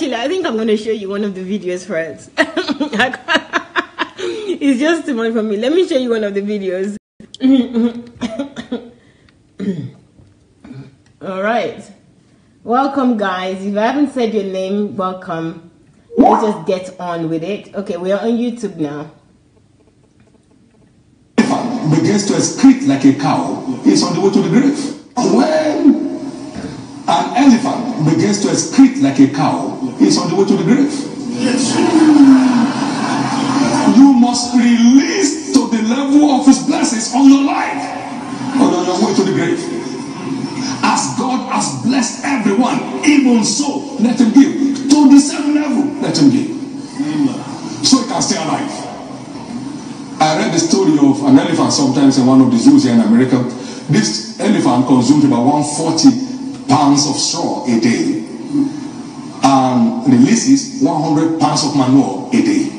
Actually, I think I'm going to show you one of the videos first. It's just too much for me. Let me show you one of the videos. All right. Welcome, guys. If I haven't said your name, welcome. Let's just get on with it. Okay, we are on YouTube now. Begins to excrete like a cow, he's on the way to the grave. When an elephant begins to excrete like a cow, he's on the way to the grave. You must release to the level of his blessings on your life, or on your way to the grave. As God has blessed everyone, even so, let him give. To the same level, let him give. So he can stay alive. I read the story of an elephant sometimes in one of the zoos here in America. This elephant consumed about 140 pounds of straw a day and releases 100 pounds of manure a day.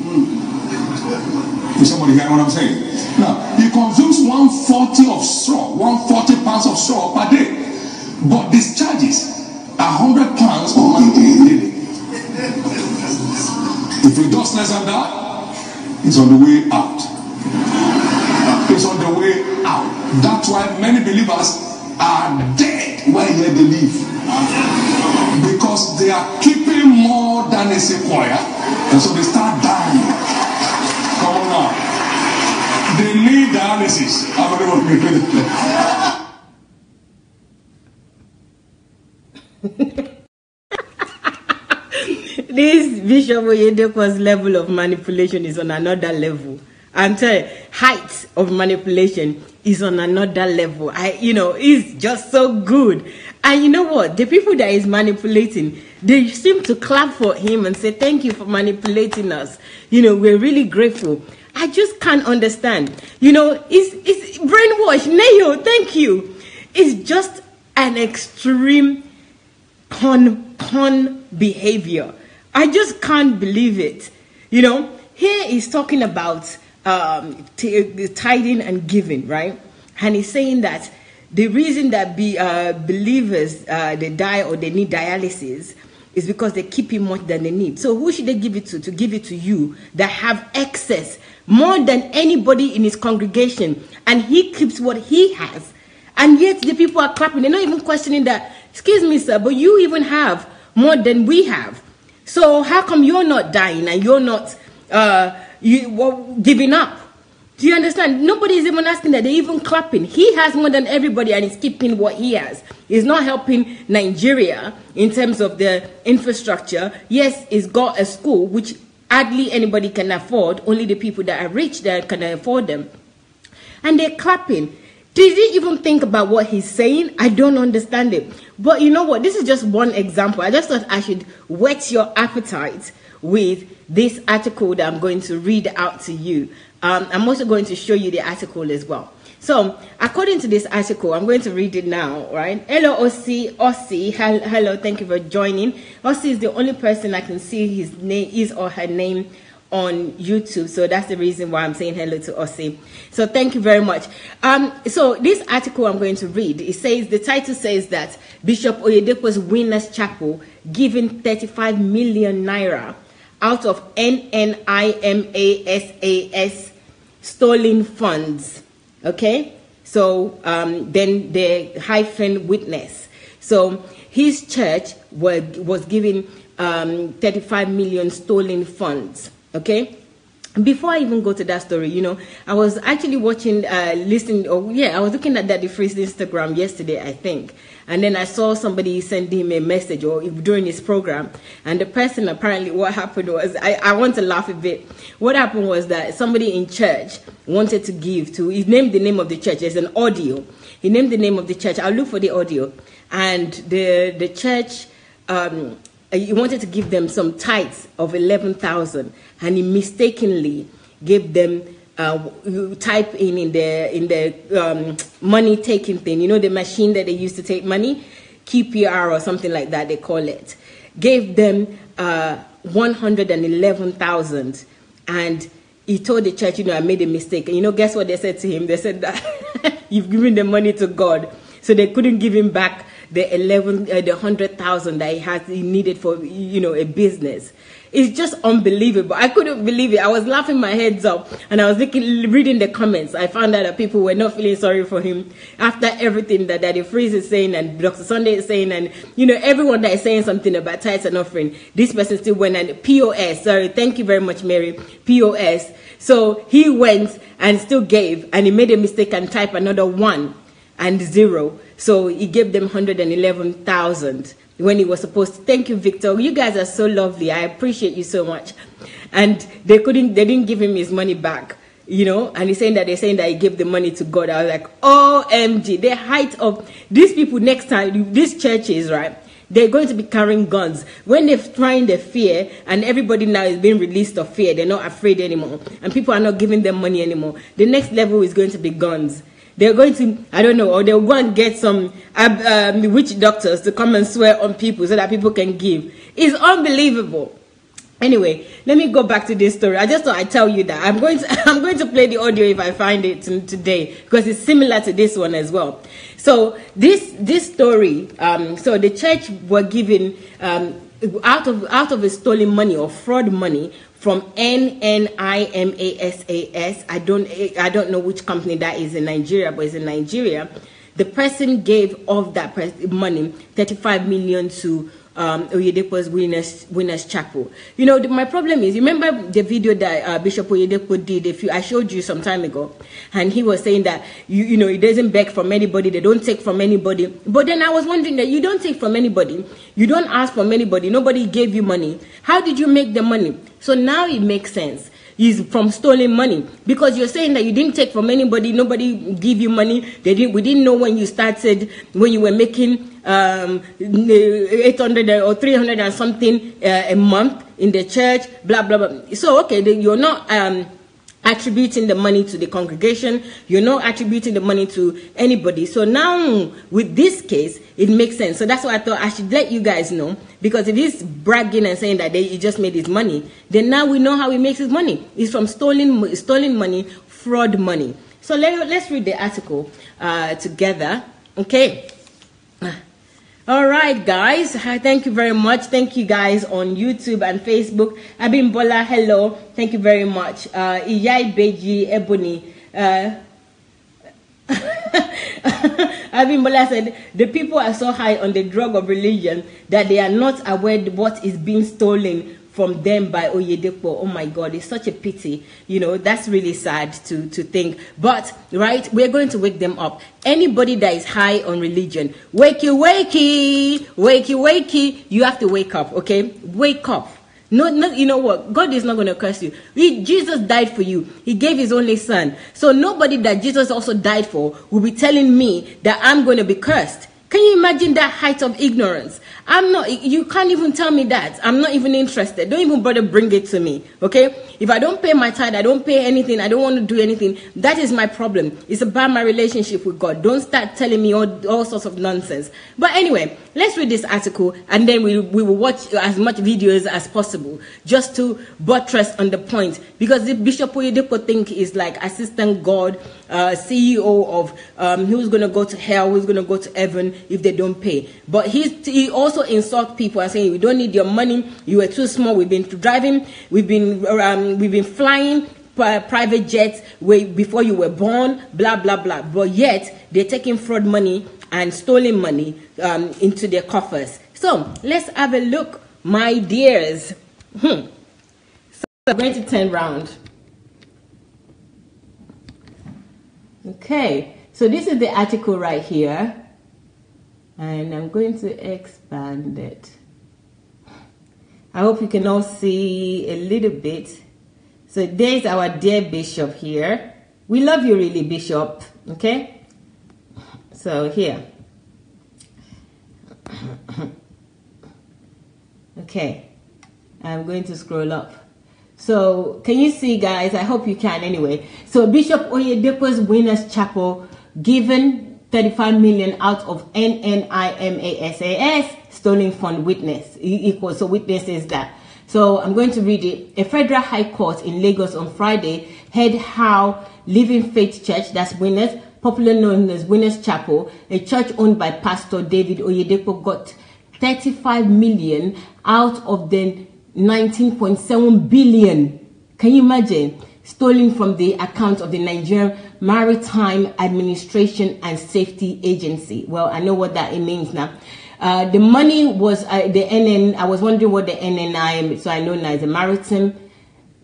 Is somebody hearing what I'm saying? Now, he consumes 140 of straw, 140 pounds of straw per day, but discharges 100 pounds of manure daily. If he does less than that, he's on the way out. He's on the way out. That's why many believers are dead while yet they live, because they are keeping more than a sequoia, and so they start dying. Come on now. They need dialysis. This Bishop Oyedepo's level of manipulation is on another level. I'm telling you, height of manipulation is on another level. It's just so good. And you know what? The people that is manipulating, they seem to clap for him and say, thank you for manipulating us. We're really grateful. I just can't understand. It's brainwash. Neyo, thank you. It's just an extreme con behavior. I just can't believe it. Here he's talking about tithing and giving, right? And he's saying that the reason that believers they die or they need dialysis is because they keep in more than they need. So who should they give it to? To give it to you that have excess more than anybody in his congregation, and he keeps what he has, and yet the people are clapping. They're not even questioning that. Excuse me, sir, but you even have more than we have. So how come you're not dying and you're not giving up? Do you understand? Nobody is even asking that. They're even clapping. He has more than everybody and he's keeping what he has. He's not helping Nigeria in terms of the infrastructure. Yes, he's got a school which hardly anybody can afford. Only the people that are rich that can afford them. And they're clapping. Did he even think about what he's saying? I don't understand it. But you know what? This is just one example. I just thought I should whet your appetite with this article that I'm going to read out to you. I'm also going to show you the article as well. So, according to this article, I'm going to read it now, right? Hello, Ossie. Hello, thank you for joining. Ossie is the only person I can see his or her name on YouTube, so that's the reason why I'm saying hello to Ossie. So thank you very much. So this article I'm going to read, it says, the title says that Bishop Oyedepo's Winners Chapel giving 35 million naira out of NNIMASAS stolen funds. Okay, so then the hyphen witness. So his church was giving 35 million stolen funds. Okay, before I even go to that story, I was actually watching, I was looking at Daddy Free's Instagram yesterday, I think, and then I saw somebody send him a message during his program, and the person apparently, what happened was, I want to laugh a bit. What happened was that somebody in church wanted to give to, he named the name of the church. There's an audio. He named the name of the church. I'll look for the audio, and the church. He wanted to give them some tithes of 11,000, and he mistakenly gave them type in the money taking thing. The machine that they used to take money, QPR or something like that they call it. Gave them 111,000, and he told the church, I made a mistake. And guess what they said to him? They said that you've given the money to God, so they couldn't give him back the 100,000 that he needed for, you know, a business. It's just unbelievable. I couldn't believe it. I was laughing my heads up, and I was reading the comments. I found out that people were not feeling sorry for him after everything that Daddy Freeze is saying and Dr. Sunday is saying, and, you know, everyone that is saying something about tithes and offering. This person still went and POS. Sorry, thank you very much, Mary. POS. So he went and still gave, and he made a mistake and typed another 1 and 0. So he gave them 111,000. when he was supposed to. Thank you, Victor. You guys are so lovely. I appreciate you so much. And they didn't give him his money back, you know, and they're saying that he gave the money to God. I was like, OMG, the height of these people next time, these churches, right? They're going to be carrying guns. When they're trying the fear, and everybody now is being released of fear, they're not afraid anymore, and people are not giving them money anymore. The next level is going to be guns. They're going to, I don't know, or they'll go and get some witch doctors to come and swear on people so that people can give. It's unbelievable. Anyway, let me go back to this story. I just thought I'd tell you that. I'm going to play the audio if I find it today, because it's similar to this one as well. So this story, so the church were given out of a stolen money or fraud money from NNIMASAS. I don't know which company that is in Nigeria, but it's in Nigeria. The person gave of that money 35 million to Oyedepo's Winners Chapel. You know, my problem is, you remember the video that Bishop Oyedepo did? I showed you some time ago, and he was saying that you know, he doesn't beg from anybody, they don't take from anybody. But then I was wondering that you don't take from anybody, you don't ask from anybody, nobody gave you money. How did you make the money? So now it makes sense. Is from stolen money, because you're saying that you didn't take from anybody, nobody give you money. We didn't know when you started, when you were making 800 or 300 and something a month in the church, blah blah blah. So okay, you're not attributing the money to the congregation, you're not attributing the money to anybody. So now with this case, it makes sense. So that's why I thought I should let you guys know, because if he's bragging and saying that he just made his money, then now we know how he makes his money. It's from stolen money, fraud money. So let's read the article together. Okay. All right, guys. Thank you very much. Thank you guys on YouTube and Facebook. Abimbola, hello. Thank you very much. Iyai Beji Ebony. Abimbola said, the people are so high on the drug of religion that they are not aware what is being stolen from them by Oyedepo. Oh my God, it's such a pity. You know, that's really sad to think. But, right, we're going to wake them up. Anybody that is high on religion, wakey, wakey, wakey, wakey, you have to wake up, okay? Wake up. No, you know what? God is not going to curse you. Jesus died for you. He gave his only son. So nobody that Jesus also died for will be telling me that I'm going to be cursed. Can you imagine that height of ignorance? You can't even tell me that. I'm not even interested. Don't even bother bring it to me, okay? If I don't pay my tithe, I don't pay anything, I don't want to do anything, that is my problem. It's about my relationship with God. Don't start telling me all sorts of nonsense. But anyway, let's read this article, and then we will watch as much videos as possible, just to buttress on the point. Because the Bishop Oyedepo think is like assistant God, CEO of who's going to go to hell, who's going to go to heaven if they don't pay. But he also insults people and saying, we don't need your money, you were too small, we've been driving, we've been flying private jets way before you were born, blah blah blah. But yet they're taking fraud money and stolen money into their coffers. So let's have a look, my dears. So I'm going to turn round. Okay, so this is the article right here, and I'm going to expand it. I hope you can all see a little bit. So there's our dear Bishop here. We love you really, Bishop. Okay? So here. Okay. I'm going to scroll up. So can you see, guys? I hope you can anyway. So Bishop Oyedepo's Winners Chapel given 35 million out of NNIMASAS stolen fund witness equals, so witness is that. So I'm going to read it. A federal high court in Lagos on Friday heard how Living Faith Church, that's Winners, popularly known as Winners Chapel, a church owned by Pastor David Oyedepo, got 35 million out of the 19.7 billion. Can you imagine? Stolen from the account of the Nigerian Maritime Administration and Safety Agency. Well, I know what that means now. The money was the NN. I was wondering what the NNI, so I know now it's the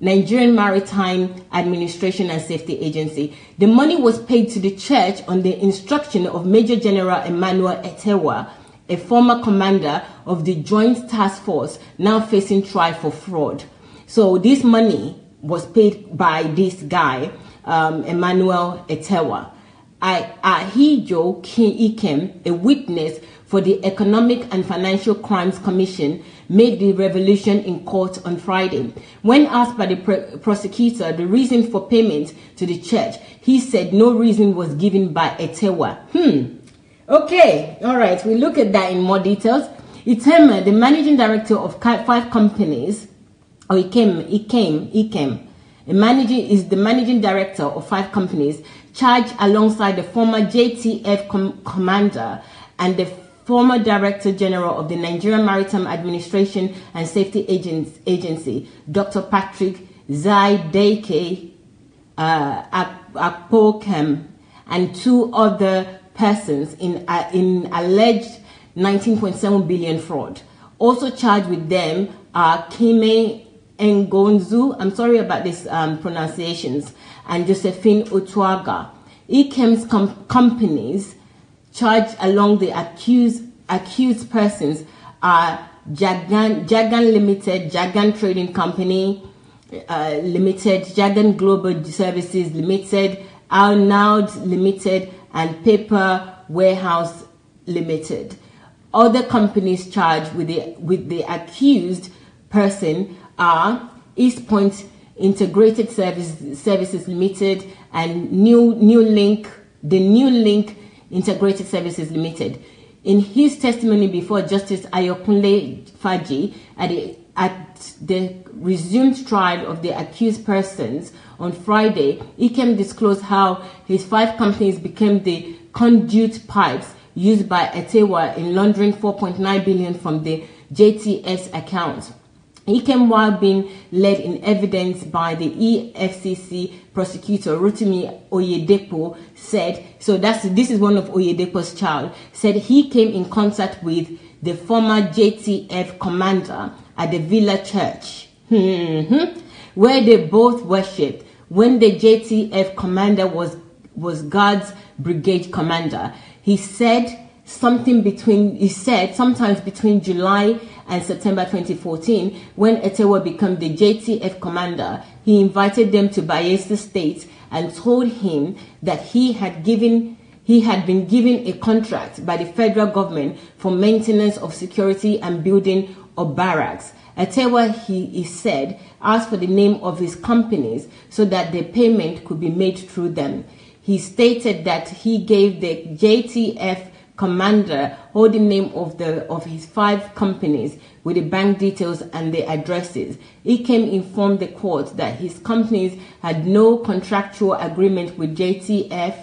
Nigerian Maritime Administration and Safety Agency. The money was paid to the church on the instruction of Major General Emmanuel Etewa, a former commander of the Joint Task Force, now facing trial for fraud. So this money was paid by this guy, Emmanuel Etewa. Ahijo Ikem, a witness for the Economic and Financial Crimes Commission, made the revelation in court on Friday. When asked by the prosecutor the reason for payment to the church, he said no reason was given by Etewa. Okay, all right, we look at that in more details. Itema, the managing director of 5 companies, or Ikem, is the managing director of 5 companies, charged alongside the former JTF commander and the former Director General of the Nigerian Maritime Administration and Safety Agency, Dr. Patrick Zaideke Akpokem, and 2 other persons in alleged 19.7 billion fraud. Also charged with them are Kime Ngonzu, I'm sorry about these pronunciations, and Josephine Otuaga. Ikem's companies charged along the accused persons are Jagan Limited, Jagan Trading Company Limited, Jagan Global Services Limited, Arnaud Limited, and Paper Warehouse Limited. Other companies charged with the accused person are East Point Integrated Services Limited and New Link Integrated Services Limited. In his testimony before Justice Ayokunle Faji at the resumed trial of the accused persons on Friday, Ikem disclosed how his 5 companies became the conduit pipes used by Etewa in laundering 4.9 billion from the JTS account. Ikem, while being led in evidence by the EFCC prosecutor Rotimi Oyedepo, said, so this is one of Oyedepo's child, said he came in contact with the former JTF commander at the Villa Church, where they both worshipped when the JTF commander was Guards Brigade commander. He said sometimes between July and September 2014, when Etewa became the JTF commander, he invited them to Bayelsa State and told him that he had been given a contract by the federal government for maintenance of security and building of barracks. Etewa, he said, asked for the name of his companies so that the payment could be made through them. He stated that he gave the JTF commander all the name of his 5 companies with the bank details and the addresses. Ikem informed the court that his companies had no contractual agreement with JTF,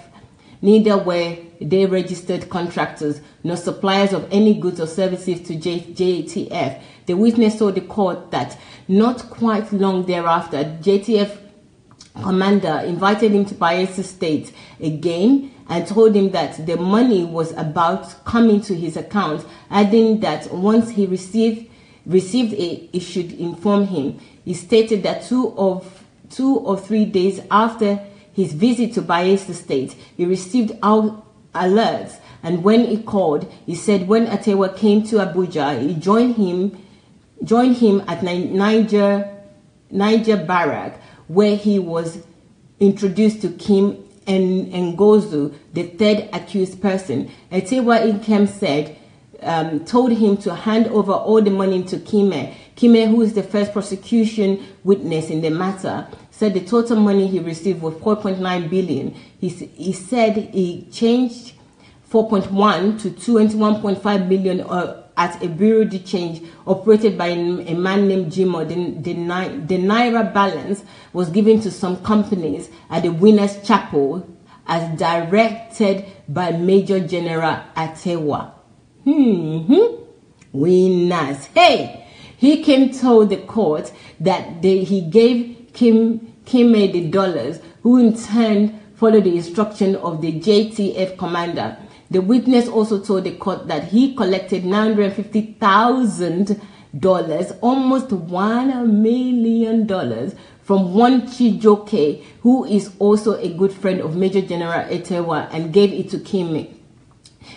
neither were they registered contractors nor suppliers of any goods or services to JTF. The witness told the court that not quite long thereafter, JTF commander invited him to Bayelsa State again and told him that the money was about coming to his account, adding that once he received it, he should inform him. He stated that 2 or 3 days after his visit to Bayelsa State, he received alerts, and when he called, he said when Etewa came to Abuja, he joined him at Niger Barrack, where he was introduced to Kim Ngozu, the 3rd accused person. Etewa Ikem said, told him to hand over all the money to Kime. Kime, who is the first prosecution witness in the matter, said the total money he received was 4.9 billion. He said he changed 4.1 to 21.5 million at a bureau de change operated by a man named Jimo. The Naira balance was given to some companies at the Winners Chapel as directed by Major General Atewa. Winners. Hey, he came told the court that he gave Kime the dollars, who in turn followed the instruction of the JTF commander. The witness also told the court that he collected $950,000, almost $1 million, from one Chijoke, who is also a good friend of Major General Atewa, and gave it to Kime.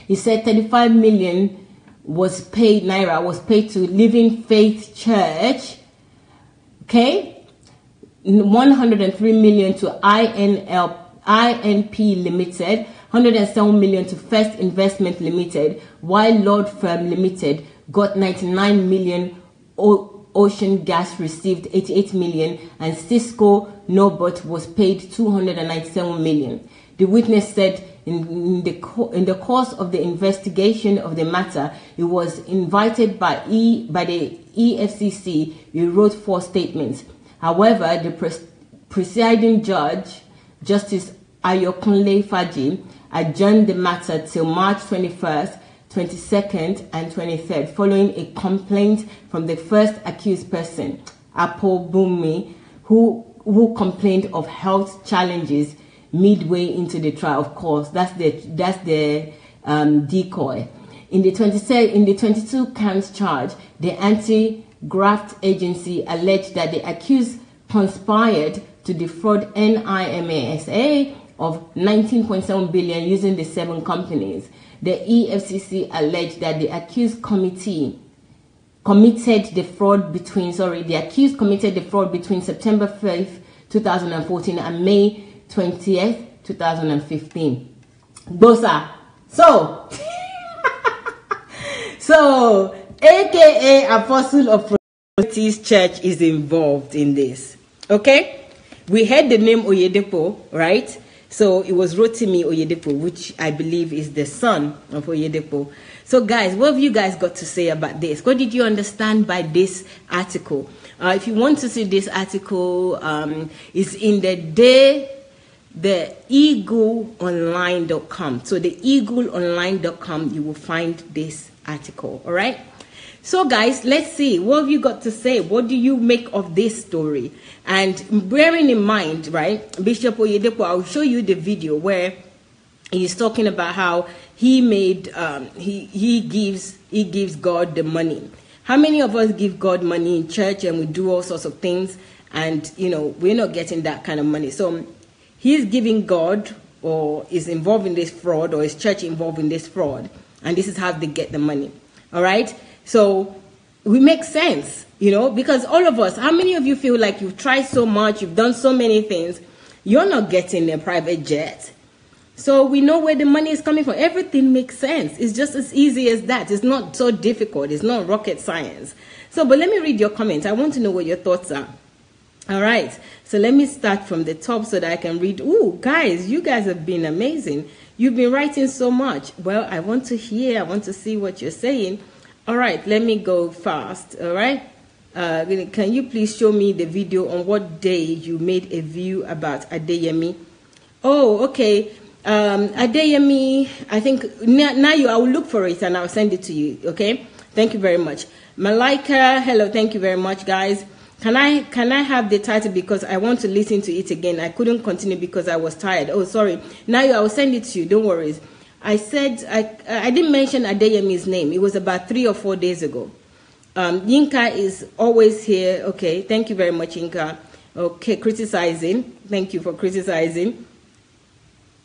He said 35 million naira was paid to Living Faith Church, okay, 103 million to INP Limited, 107 million to First Investment Limited, while Lord Firm Limited got 99 million, Ocean Gas received 88 million, and Cisco Nobot was paid 297 million. The witness said in the course of the investigation of the matter, he was invited by the EFCC. He wrote 4 statements. However, the presiding judge, Justice Ayokunle Faji, adjourned the matter till March 21st, 22nd, and 23rd, following a complaint from the first accused person, Apo Bumi, who complained of health challenges midway into the trial. Of course, that's the decoy. In the 22 counts charge, the anti-graft agency alleged that the accused conspired to defraud NIMASA of 19.7 billion using the 7 companies. The EFCC alleged that the accused committed the fraud between September 5th, 2014 and May 20th, 2015. Bosa. So, aka Apostle of Prophecies Church is involved in this. Okay? We heard the name Oyedepo, right? So it was Rotimi Oyedepo, which I believe is the son of Oyedepo. So guys, what have you guys got to say about this? What did you understand by this article? If you want to see this article, it's in the eagleonline.com. So the eagleonline.com, you will find this article. All right. So guys, let's see. What have you got to say? What do you make of this story? And bearing in mind, right, Bishop Oyedepo, I'll show you the video where he's talking about how he made, he gives God the money. How many of us give God money in church and we do all sorts of things and, you know, we're not getting that kind of money? So he's giving God, or is involved in this fraud, or is church involved in this fraud, and this is how they get the money. All right. So we make sense, you know, because all of us, how many of you feel like you've tried so much, you've done so many things, you're not getting a private jet? So we know where the money is coming from. Everything makes sense. It's just as easy as that. It's not so difficult. It's not rocket science. So, but let me read your comments. I want to know what your thoughts are. All right. So let me start from the top so that I can read. Ooh, guys, you guys have been amazing. You've been writing so much. Well, I want to hear. I want to see what you're saying. All right, let me go fast. All right. Can you please show me the video on what day you made a view about Adeyemi? Oh, okay. Adeyemi, I think now I will look for it and I'll send it to you. Okay. Thank you very much. Malika, hello. Thank you very much, guys. Can I have the title because I want to listen to it again? I couldn't continue because I was tired. Oh, sorry. Now I will send it to you. Don't worry. I said I didn't mention Adeyemi's name. It was about 3 or 4 days ago. Yinka is always here. Okay, thank you very much, Yinka. Okay, criticizing. Thank you for criticizing.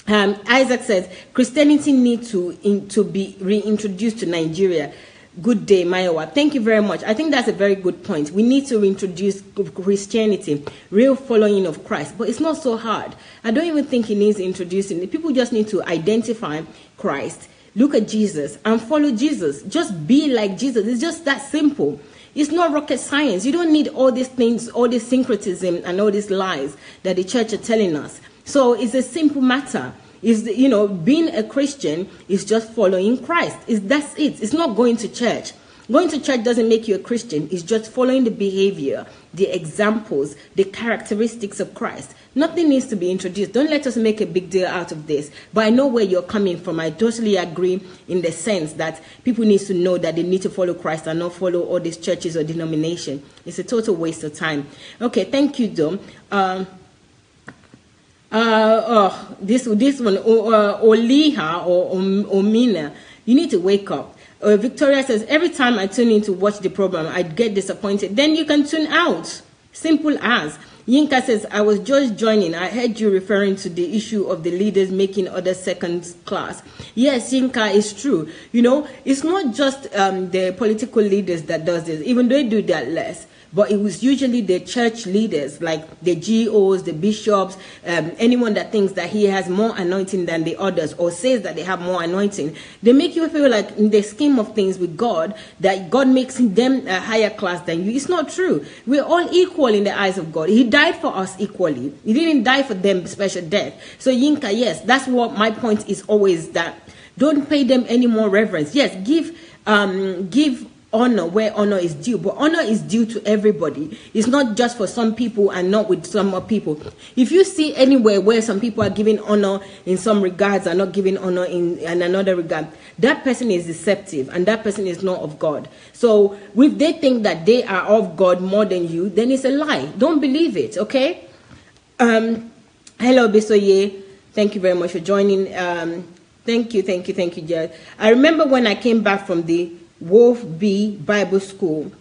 Isaac says Christianity needs to be reintroduced to Nigeria. Good day, Mayowa. Thank you very much. I think that's a very good point. We need to introduce Christianity, real following of Christ. But it's not so hard. I don't even think he needs introducing it. People just need to identify Christ, look at Jesus, and follow Jesus. Just be like Jesus. It's just that simple. It's not rocket science. You don't need all these things, all this syncretism and all these lies that the church are telling us. So it's a simple matter. Being a Christian is just following Christ. That's it. It's not going to church. Going to church doesn't make you a Christian. It's just following the behavior, the examples, the characteristics of Christ. Nothing needs to be introduced. Don't let us make a big deal out of this. But I know where you're coming from. I totally agree in the sense that people need to know that they need to follow Christ and not follow all these churches or denomination. It's a total waste of time. Okay, thank you, Dom. This one, Oliha or Omina, you need to wake up. Victoria says, every time I tune in to watch the program, I get disappointed. Then you can tune out. Simple as. Yinka says, I was just joining. I heard you referring to the issue of the leaders making other second class. Yes, Yinka, is true. You know, it's not just the political leaders that does this, even though they do that less. But it was usually the church leaders, like the GOs, the bishops, anyone that thinks that he has more anointing than the others or says that they have more anointing. They make you feel like in the scheme of things with God, that God makes them a higher class than you. It's not true. We're all equal in the eyes of God. He died for us equally. He didn't die for them special death. So Yinka, yes, that's what my point is always, that don't pay them any more reverence. Yes, give honor where honor is due, but honor is due to everybody. It's not just for some people and not with some other people. If you see anywhere where some people are giving honor in some regards and not giving honor in another regard, that person is deceptive and that person is not of God. So if they think that they are of God more than you, then it's a lie. Don't believe it, okay? Hello, Bisoye. Thank you very much for joining. Thank you, Jared. I remember when I came back from the Wolf B Bible School.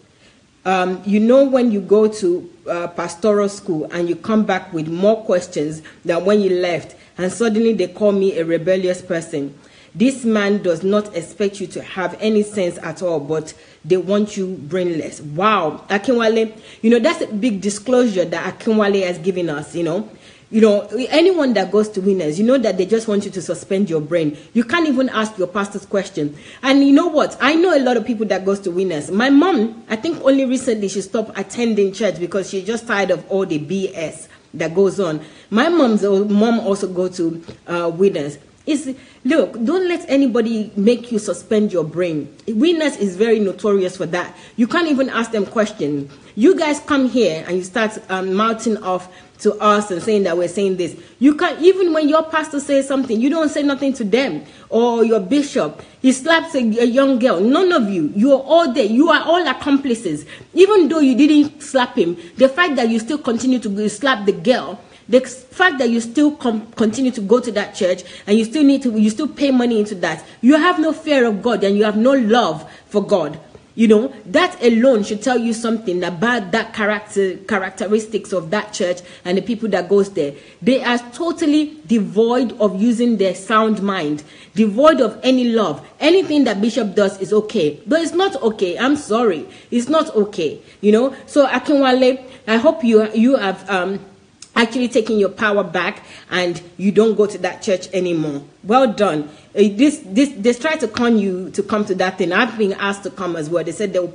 You know, when you go to pastoral school and you come back with more questions than when you left, and suddenly they call me a rebellious person. This man does not expect you to have any sense at all, but they want you brainless. Wow, Akinwale, you know, that's a big disclosure that Akinwale has given us, you know. You know, anyone that goes to Winners, you know that they just want you to suspend your brain. You can't even ask your pastor's question. And you know what? I know a lot of people that goes to Winners. My mom, I think only recently she stopped attending church because she's just tired of all the BS that goes on. My mom also go to Winners. Look, don't let anybody make you suspend your brain. Winners is very notorious for that. You can't even ask them questions. You guys come here and you start mouthing off to us and saying that we're saying this. You can't, even when your pastor says something, you don't say nothing to them. Or your bishop, he slaps a young girl. None of you. You are all there. You are all accomplices. Even though you didn't slap him, the fact that you still continue to slap the girl, the fact that you still continue to go to that church and you still pay money into that, you have no fear of God and you have no love for God. You know, that alone should tell you something about that characteristics of that church and the people that goes there. They are totally devoid of using their sound mind, devoid of any love. Anything that Bishop does is okay, but it's not okay. I'm sorry, it's not okay. You know, so Akinwale, I hope you have actually taking your power back and you don't go to that church anymore. Well done. They try to con you to come to that thing. I've been asked to come as well. They said they'll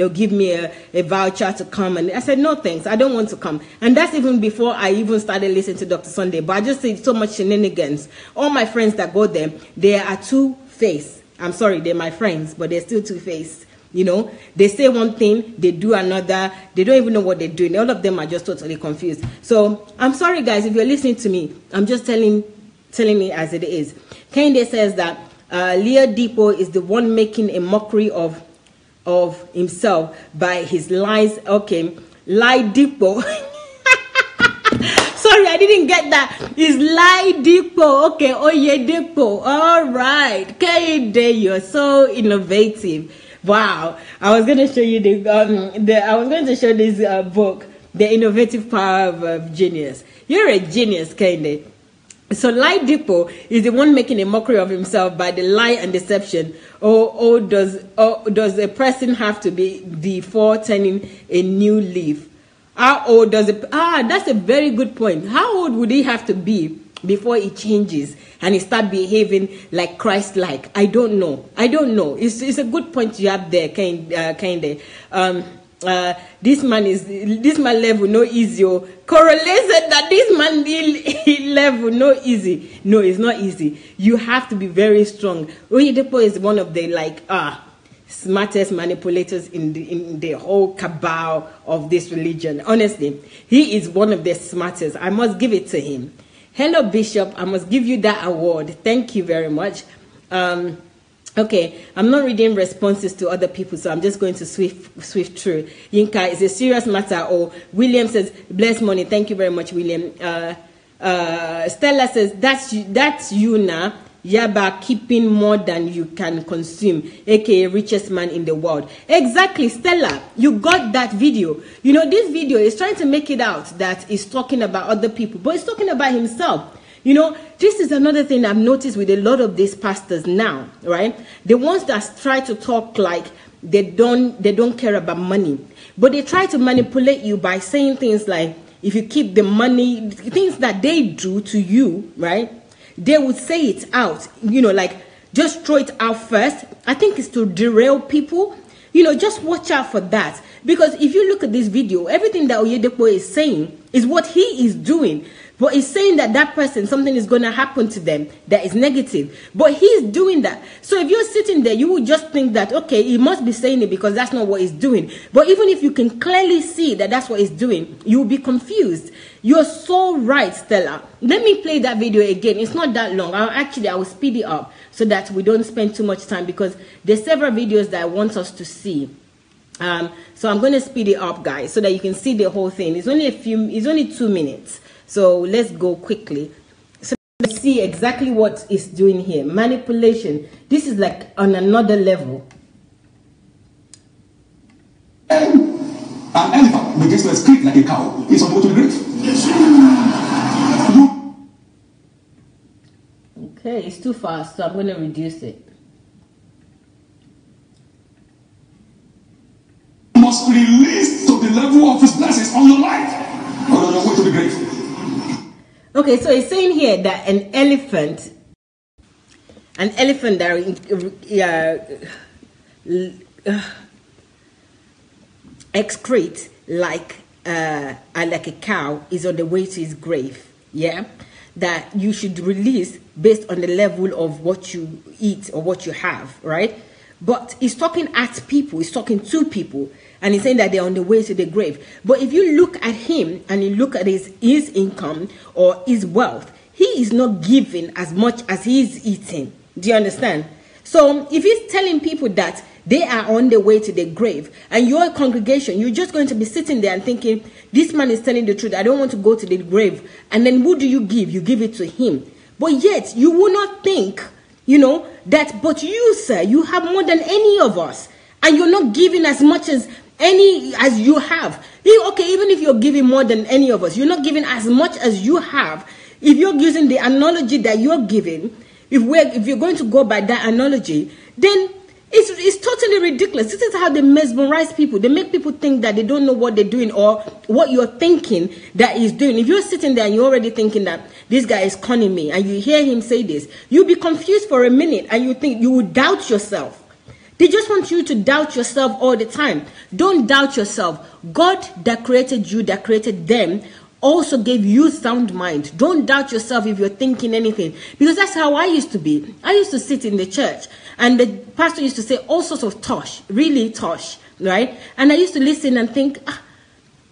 give me a voucher to come, and I said no thanks, I don't want to come. And that's even before I even started listening to Dr. Sunday. But I just see so much shenanigans. All my friends that go there, they are two-faced. I'm sorry, they're my friends, but they're still two-faced. You know, they say one thing, they do another. They don't even know what they're doing. All of them are just totally confused. So I'm sorry, guys, if you're listening to me. I'm just telling me as it is. Kende says that Oyedepo is the one making a mockery of himself by his lies. Okay, Oyedepo. Sorry, I didn't get that. It's Oyedepo. Okay, Oyedepo. All right, Kende, you're so innovative. Wow, I was going to show you I was going to show this book, The Innovative Power of Genius. You're a genius, Kende. So Oyedepo is the one making a mockery of himself by the lie and deception. Or does a person have to be before turning a new leaf? How old does it? That's a very good point. How old would he have to be before he changes and he start behaving like Christ-like? I don't know. It's a good point you have there, Kende. This man level no easy. Correlate said that this man level no easy. No, it's not easy. You have to be very strong. Oyedepo is one of the smartest manipulators in the whole cabal of this religion. Honestly, he is one of the smartest. I must give it to him. Hello, Bishop. I must give you that award. Thank you very much. Okay, I'm not reading responses to other people, so I'm just going to swift through. Yinka, it's a serious matter. Or William says, bless money. Thank you very much, William. Stella says, that's you now. Yaba keeping more than you can consume, aka richest man in the world. Exactly, Stella, you got that video. You know, this video is trying to make it out that it's talking about other people, but it's talking about himself. You know, this is another thing I've noticed with a lot of these pastors now, right? The ones that try to talk like they don't care about money, but they try to manipulate you by saying things like, if you keep the money, things that they do to you, right? They would say it out, you know, like just throw it out first. I think it's to derail people. You know, just watch out for that. Because if you look at this video, everything that Oyedepo is saying is what he is doing. But he's saying that that person, something is going to happen to them that is negative. But he's doing that. So if you're sitting there, you would just think that, okay, he must be saying it because that's not what he's doing. But even if you can clearly see that that's what he's doing, you'll be confused. You're so right, Stella. Let me play that video again. It's not that long. I will speed it up so that we don't spend too much time because there's several videos that I want us to see. So I'm going to speed it up, guys, so that you can see the whole thing. It's only 2 minutes. So let's go quickly. So let's see exactly what it's doing here. Manipulation. This is like on another level. An elephant begins to excrete like a cow. It's on the way to the grave. Okay, it's too fast, so I'm going to reduce it. You must release to the level of his blessings on your life or on your way to the grave. Okay, so it's saying here that an elephant that excrete like a cow is on the way to his grave. Yeah, that you should release based on the level of what you eat or what you have, right? But he's talking at people, he's talking to people, and he's saying that they're on the way to the grave. But if you look at him and you look at his income or his wealth, he is not giving as much as he's eating. Do you understand? So if he's telling people that they are on the way to the grave, and you're a congregation, you're just going to be sitting there and thinking, this man is telling the truth, I don't want to go to the grave. And then who do you give? You give it to him. But yet you will not think, you know, that, but you, sir, you have more than any of us, and you're not giving as much as you have. Okay, even if you're giving more than any of us, you're not giving as much as you have. If you're using the analogy that you're giving, if you're going to go by that analogy, then it's totally ridiculous. This is how they mesmerize people. They make people think that they don't know what they're doing or what you're thinking that he's doing. If you're sitting there and you're already thinking that this guy is conning me, and you hear him say this, you'll be confused for a minute and you will doubt yourself. They just want you to doubt yourself all the time. Don't doubt yourself. God that created you, that created them, also gave you sound mind. Don't doubt yourself if you're thinking anything, because that's how I used to be. I used to sit in the church and the pastor used to say all sorts of tosh, really tosh, right? And I used to listen and think,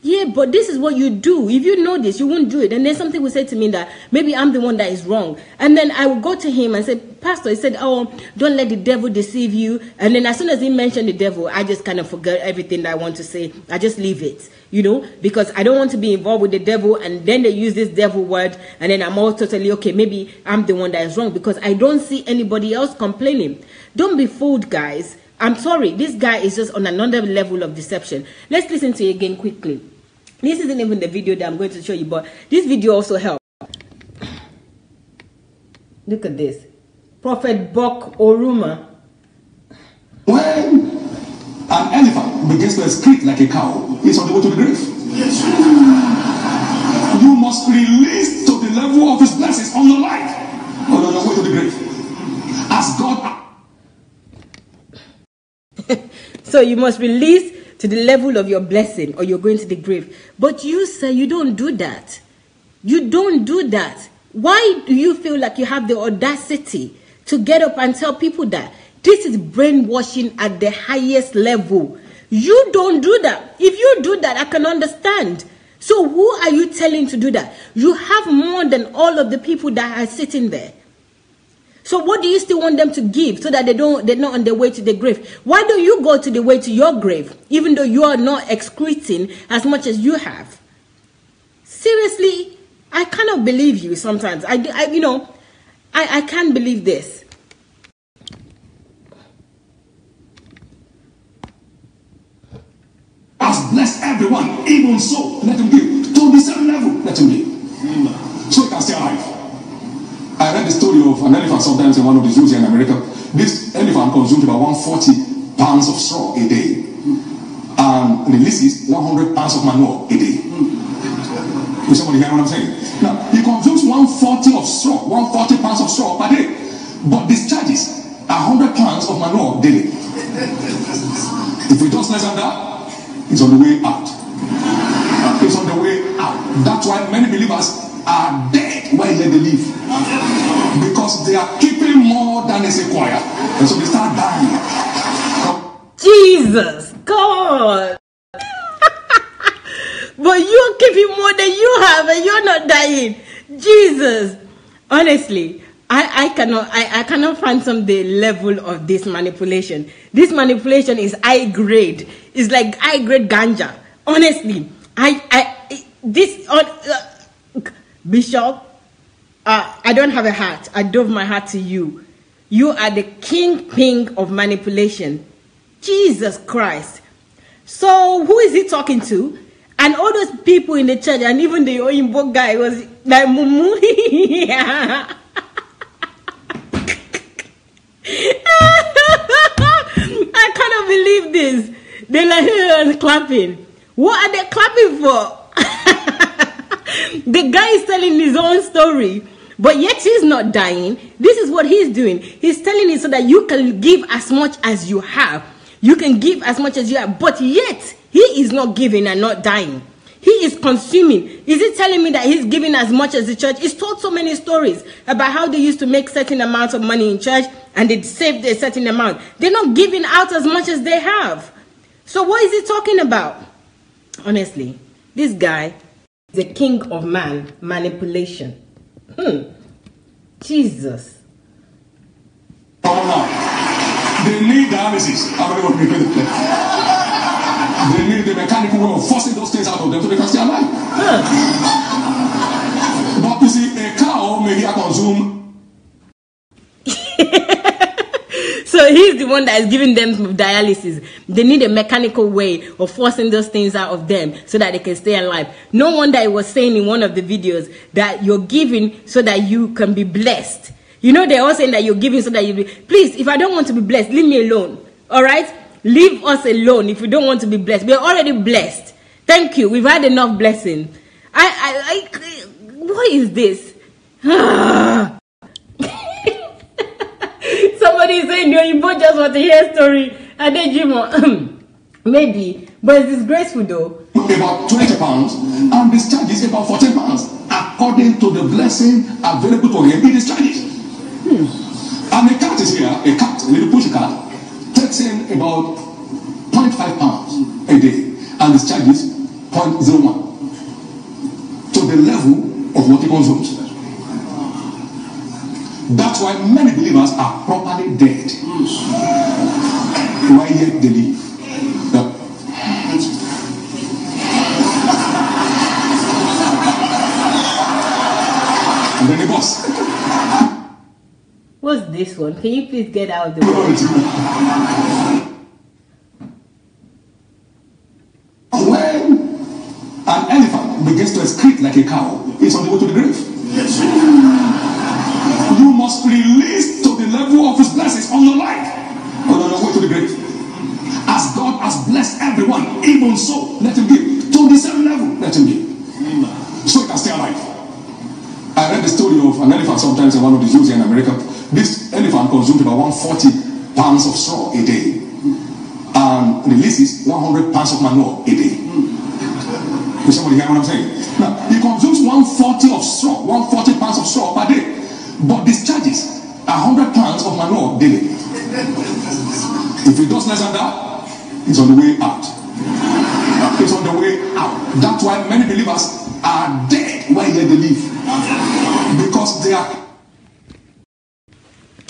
yeah, but this is what you do. If you know this, you won't do it. And then something would say to me that maybe I'm the one that is wrong. And then I would go to him and say, Pastor, he said, oh, don't let the devil deceive you. And then as soon as he mentioned the devil, I just kind of forget everything that I want to say. I just leave it, you know, because I don't want to be involved with the devil. And then they use this devil word. And then I'm all totally, okay, maybe I'm the one that is wrong because I don't see anybody else complaining. Don't be fooled, guys. I'm sorry. This guy is just on another level of deception. Let's listen to it again quickly. This isn't even the video that I'm going to show you, but this video also helped. Look at this. Prophet Bok Oruma. When an elephant begins to excrete like a cow, it's on the way to the grave. Yes. You must release to the level of his blessings on your life or on your way to the grave. As God. So you must release to the level of your blessing or you're going to the grave. But you, sir, you don't do that. You don't do that. Why do you feel like you have the audacity to get up and tell people that? This is brainwashing at the highest level. You don't do that. If you do that, I can understand. So who are you telling to do that? You have more than all of the people that are sitting there. So what do you still want them to give so that they're not on their way to the grave? Why don't you go to the way to your grave, even though you are not excreting as much as you have? Seriously, I cannot believe you sometimes. I can't believe this. Has blessed everyone, even so, let him give. To the same level, let him give. So he can stay alive. I read the story of an elephant sometimes in one of the zoos here in America. This elephant consumed about 140 pounds of straw a day and releases 100 pounds of manure a day. Is somebody hear what I'm saying? Now, he consumes 140 pounds of straw per day, but discharges 100 pounds of manure daily. If he does less than that, he's on the way out. He's on the way out. That's why many believers are dead while they live, because they are keeping more than is required, and so they start dying. Jesus God. But you're keeping more than you have and you're not dying. Jesus. Honestly, I cannot fathom the level of this manipulation. This manipulation is high grade. It's like high grade ganja. Honestly, Bishop, I don't have a hat. I dove my hat to you. You are the kingpin of manipulation. Jesus Christ. So who is he talking to? And all those people in the church, and even the Oyinbo guy was like, Mumu. I cannot believe this. They're like clapping. What are they clapping for? The guy is telling his own story, but yet he's not dying. This is what he's doing. He's telling it so that you can give as much as you have. You can give as much as you have, but yet he is not giving and not dying. He is consuming. Is he telling me that he's giving as much as the church? He's told so many stories about how they used to make certain amounts of money in church and they saved a certain amount. They're not giving out as much as they have. So what is he talking about? Honestly, this guy is the king of manipulation. Jesus. They need dialysis. They need the mechanical way of forcing those things out of them so they can stay alive. But you see, a cow may consume. So he's the one that is giving them dialysis. They need a mechanical way of forcing those things out of them so that they can stay alive. No wonder he was saying in one of the videos that you're giving so that you can be blessed. You know, they're all saying that you're giving so that you be. Please, if I don't want to be blessed, leave me alone. All right? Leave us alone if you don't want to be blessed. We're already blessed. Thank you. We've had enough blessing. What is this? Somebody is saying, you both just want to hear a story. And then Jimo, maybe. But it's disgraceful though. About 20 pounds and discharges about 14 pounds. According to the blessing available to him, he discharges. And a cat is here, a little push cat, takes in about 0.5 pounds a day and discharges 0.01 to the level of what he consumes. That's why many believers are properly dead while yet they live. And then the boss. What's this one? Can you please get out of the way? When an elephant begins to excrete like a cow, it's on the way to the grave. Yes. You must release to the level of his blessings on your life, on your way to the grave. As God has blessed everyone, even so, let him give. To the same level, let him give. So he can stay alive. I read the story of an elephant sometimes in one of the zoos here in America. This elephant consumed about 140 pounds of straw a day and releases 100 pounds of manure a day. Is somebody hear what I'm saying? Now, he consumes 140 pounds of straw per day, but discharges 100 pounds of manure daily. If he does less than that, he's on the way out. He's on the way out. That's why many believers are dead when they live. Because they are.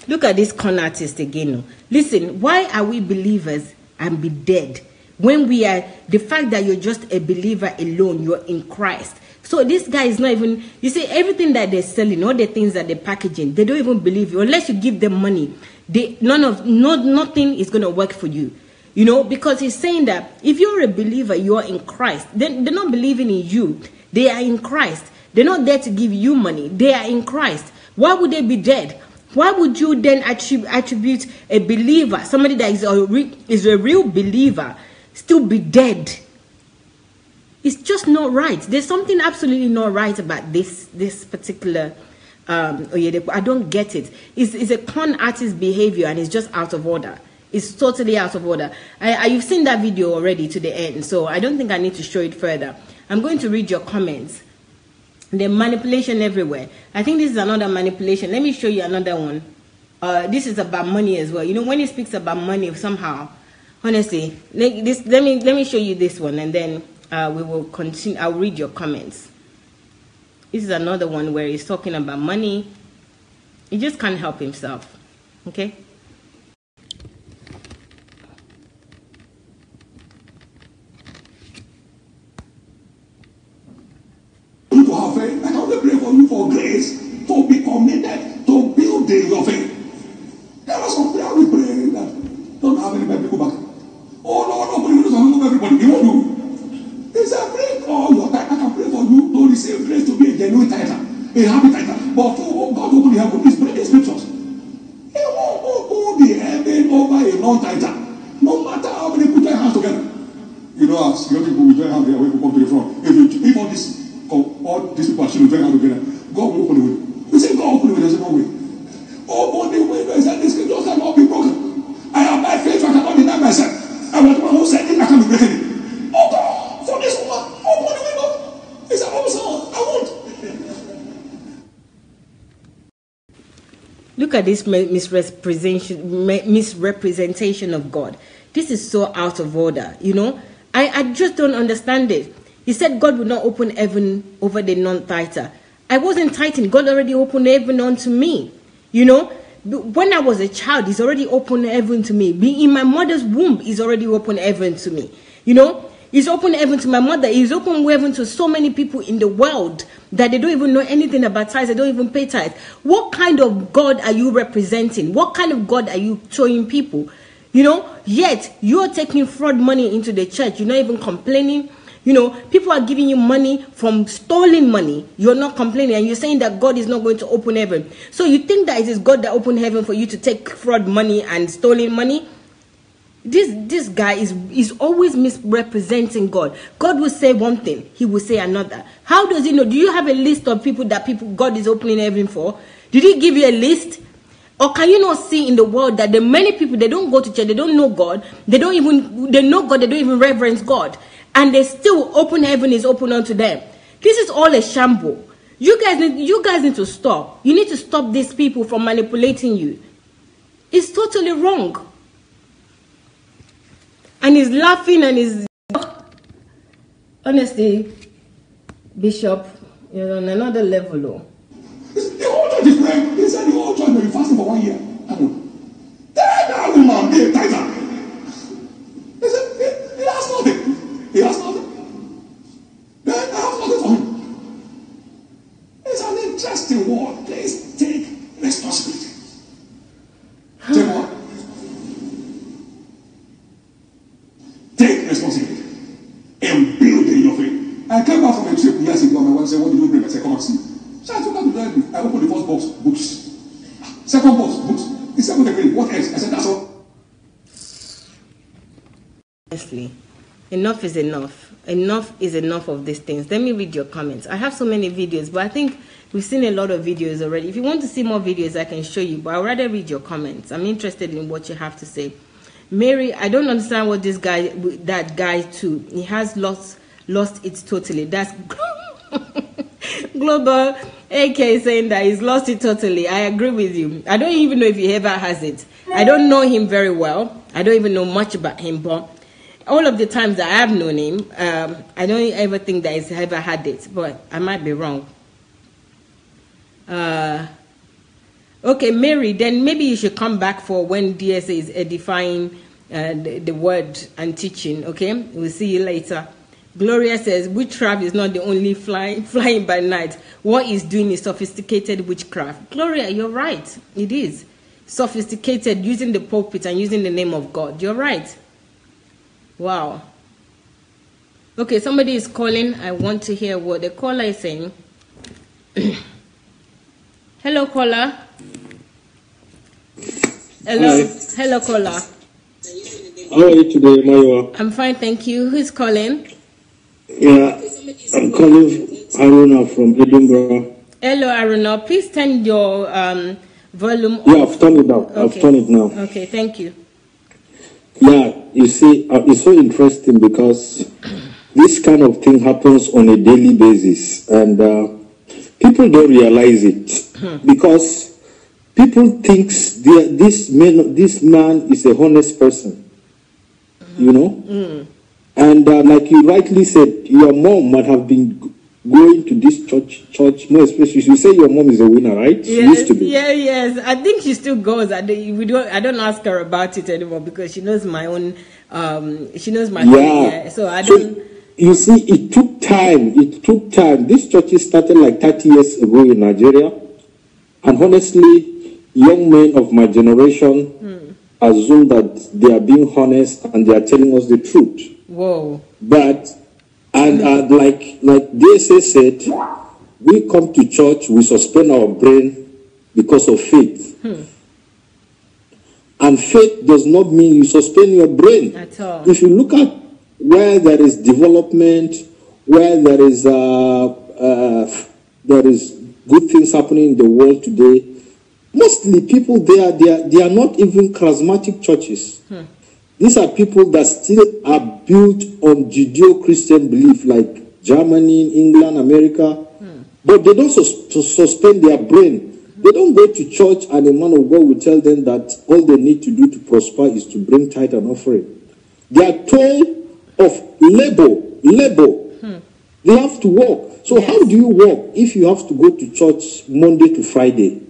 Look at this con artist again. Listen, why are we believers and be dead when we are, the fact that you're just a believer alone, you're in Christ? So this guy is not even, you see, everything that they're selling, all the things that they're packaging, they don't even believe you. Unless you give them money, nothing is going to work for you. You know, because he's saying that if you're a believer, you're in Christ. Then they're not believing in you. They are in Christ. They're not there to give you money. They are in Christ. Why would they be dead? Why would you then attribute a believer, somebody that is a real believer, still be dead? It's just not right. There's something absolutely not right about this particular Oyedepo. I don't get it. It's a con artist behavior, and it's just out of order. It's totally out of order. You've seen that video already to the end, so I don't think I need to show it further. I'm going to read your comments. The manipulation everywhere. I think this is another manipulation. Let me show you another one. This is about money as well. You know, when he speaks about money, somehow, honestly, let me show you this one, and then we will continue. I'll read your comments. This is another one where he's talking about money. He just can't help himself. Okay. To have faith, I can only pray for you for grace to be committed to building your faith. There are some prayer we pray that don't have anybody people back. Oh no, but you don't know everybody. He won't do. He said, bring all your tithe. I can pray for you to receive grace to be a genuine tither, a happy tither. But to God open the heaven, please bring the scriptures. He won't open the heaven over a non-tither. No matter how many put their hands together. You know, as young people will join hands there, when people come to the front. If all these people are children join hands together, God will open the way. We say God open the way, there's no way. Open the way, and the scriptures cannot be broken. I have my faith, I cannot deny myself. I was the one who said it, I can't be breaking it. Oh God, for this woman, open the window. He said, oh son, I won't. Look at this misrepresentation of God. This is so out of order, you know. I just don't understand it. He said God would not open heaven over the non-tither. I wasn't tithing. God already opened heaven unto me. You know, when I was a child, he's already opened heaven to me. Being in my mother's womb, he's already opened heaven to me. You know, he's opened heaven to my mother. He's opened heaven to so many people in the world that they don't even know anything about tithes. They don't even pay tithes. What kind of God are you representing? What kind of God are you showing people? You know, yet you're taking fraud money into the church. You're not even complaining. You know, people are giving you money from stolen money. You're not complaining, and you're saying that God is not going to open heaven. So you think that it is God that opened heaven for you to take fraud money and stolen money? This guy is always misrepresenting God. God will say one thing, he will say another. How does he know? Do you have a list of people that God is opening heaven for? Did he give you a list? Or can you not see in the world that the many people, they don't go to church, they don't know God, they know God, they don't even reverence God, and they still open heaven is open unto them? This is all a shamble. You guys need to stop. You need to stop these people from manipulating you. It's totally wrong. And he's laughing and he's, honestly, Bishop, you're on another level, though. The whole church is praying. They said the whole church will be fasting for 1 year. That woman, be a tither. They said, he has nothing. He has nothing. Then I have nothing for him. It's an interesting word. Please take responsibility. Take what? Take responsibility. And build in your faith. I came back from a trip years ago. My wife said, what did you bring? I said, come and see. So I took out the library. I opened the first box, books. Second box, books. The second again, what else? I said, that's all. Honestly, enough is enough. Enough is enough of these things. Let me read your comments. I have so many videos, but I think we've seen a lot of videos already. If you want to see more videos, I can show you, but I'd rather read your comments. I'm interested in what you have to say. Mary, I don't understand what that guy too. He has lost it totally. That's Global AK saying that he's lost it totally. I agree with you. I don't even know if he ever has it. I don't know him very well. I don't even know much about him, but all of the times that I have known him, I don't ever think that he's ever had it, but I might be wrong. Okay, Mary, then maybe you should come back for when DSA is edifying the word and teaching, okay? We'll see you later. Gloria says, witchcraft is not the only flying by night. What he's doing is sophisticated witchcraft. Gloria, you're right. It is. Sophisticated, using the pulpit and using the name of God. You're right. Wow. Okay, somebody is calling. I want to hear what the caller is saying. Hello, caller. Hello. Hi. Hello, caller. How are you today, Mayowa? I'm fine, thank you. Who's calling? Yeah, I'm calling Aruna from Edinburgh. Hello, Aruna. Please turn your volume off. Yeah, I've turned it down. Okay. I've turned it now. Okay, thank you. Yeah, you see, it's so interesting because this kind of thing happens on a daily basis, and people don't realize it because people think this man is a honest person, you know. And like you rightly said, your mom might have been going to this church more especially. You say your mom is a winner, right? Yes, she used to be. yes. I think she still goes. I don't ask her about it anymore because she knows my own. She knows my career, so I don't. You see, it took time. It took time. This church started like 30 years ago in Nigeria, and honestly, young men of my generation assume that they are being honest and they are telling us the truth. Whoa! But like DSA said, we come to church, we suspend our brain because of faith. And faith does not mean you suspend your brain. At all. If you look at where there is development, where there is good things happening in the world today, mostly people they are not even charismatic churches. These are people that still are built on Judeo-Christian belief, like Germany, England, America. But they don't suspend their brain. They don't go to church and a man of God will tell them that all they need to do to prosper is to bring tithe and offering. They are told of labor. They have to work. So how do you work if you have to go to church Monday to Friday?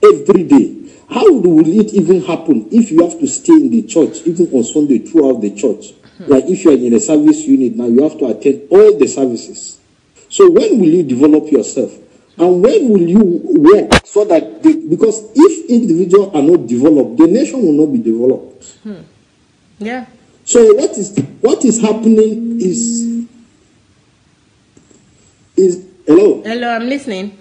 Every day. How will it even happen if you have to stay in the church, even on Sunday, throughout the church? Like if you are in a service unit now, you have to attend all the services. So when will you develop yourself? And when will you work so that, because if individuals are not developed, the nation will not be developed. Yeah. So what is happening is hello? Hello, I'm listening.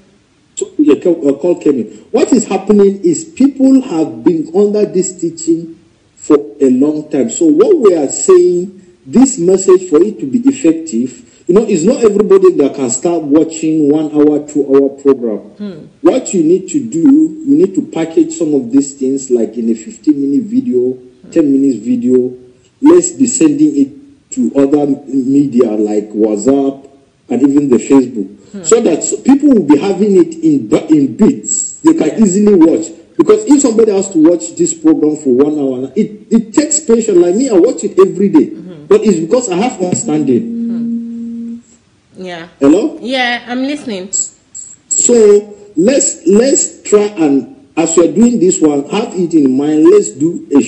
So a call came in. What is happening is people have been under this teaching for a long time. So what we are saying, this message, for it to be effective, it's not everybody that can start watching 1 hour, 2 hour program. What you need to do, you need to package some of these things like in a 15-minute video, 10 minutes video. Let's be sending it to other media like WhatsApp and even the Facebook. So that people will be having it in bits. They can easily watch. Because if somebody has to watch this program for 1 hour, it takes patience. Like me, I watch it every day. But it's because I have understanding. Yeah. Hello? Yeah, I'm listening. So let's try and, as we are doing this one, have it in mind. Let's do a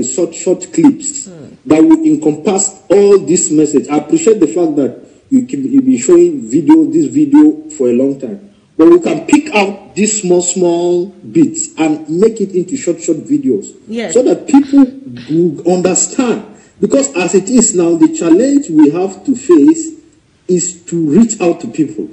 short clips that will encompass all this message. I appreciate the fact that you've been showing this video for a long time. But we can pick out these small bits and make it into short videos. Yes. So that people will understand. Because as it is now, the challenge we have to face is to reach out to people.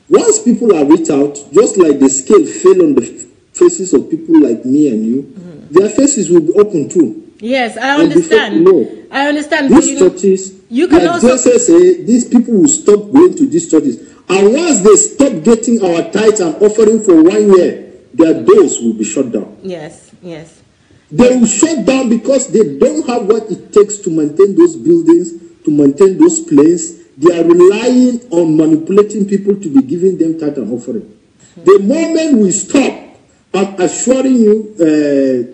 Once people are reached out, just like the scale fell on the faces of people like me and you, their faces will be open too. Yes, I understand. I understand. These churches, you can like also say, these people will stop going to these churches. And once they stop getting our tithes and offering for 1 year, their doors will be shut down. Yes. They will shut down because they don't have what it takes to maintain those buildings, to maintain those places. They are relying on manipulating people to be giving them tithe and offering. The moment we stop I'm assuring you,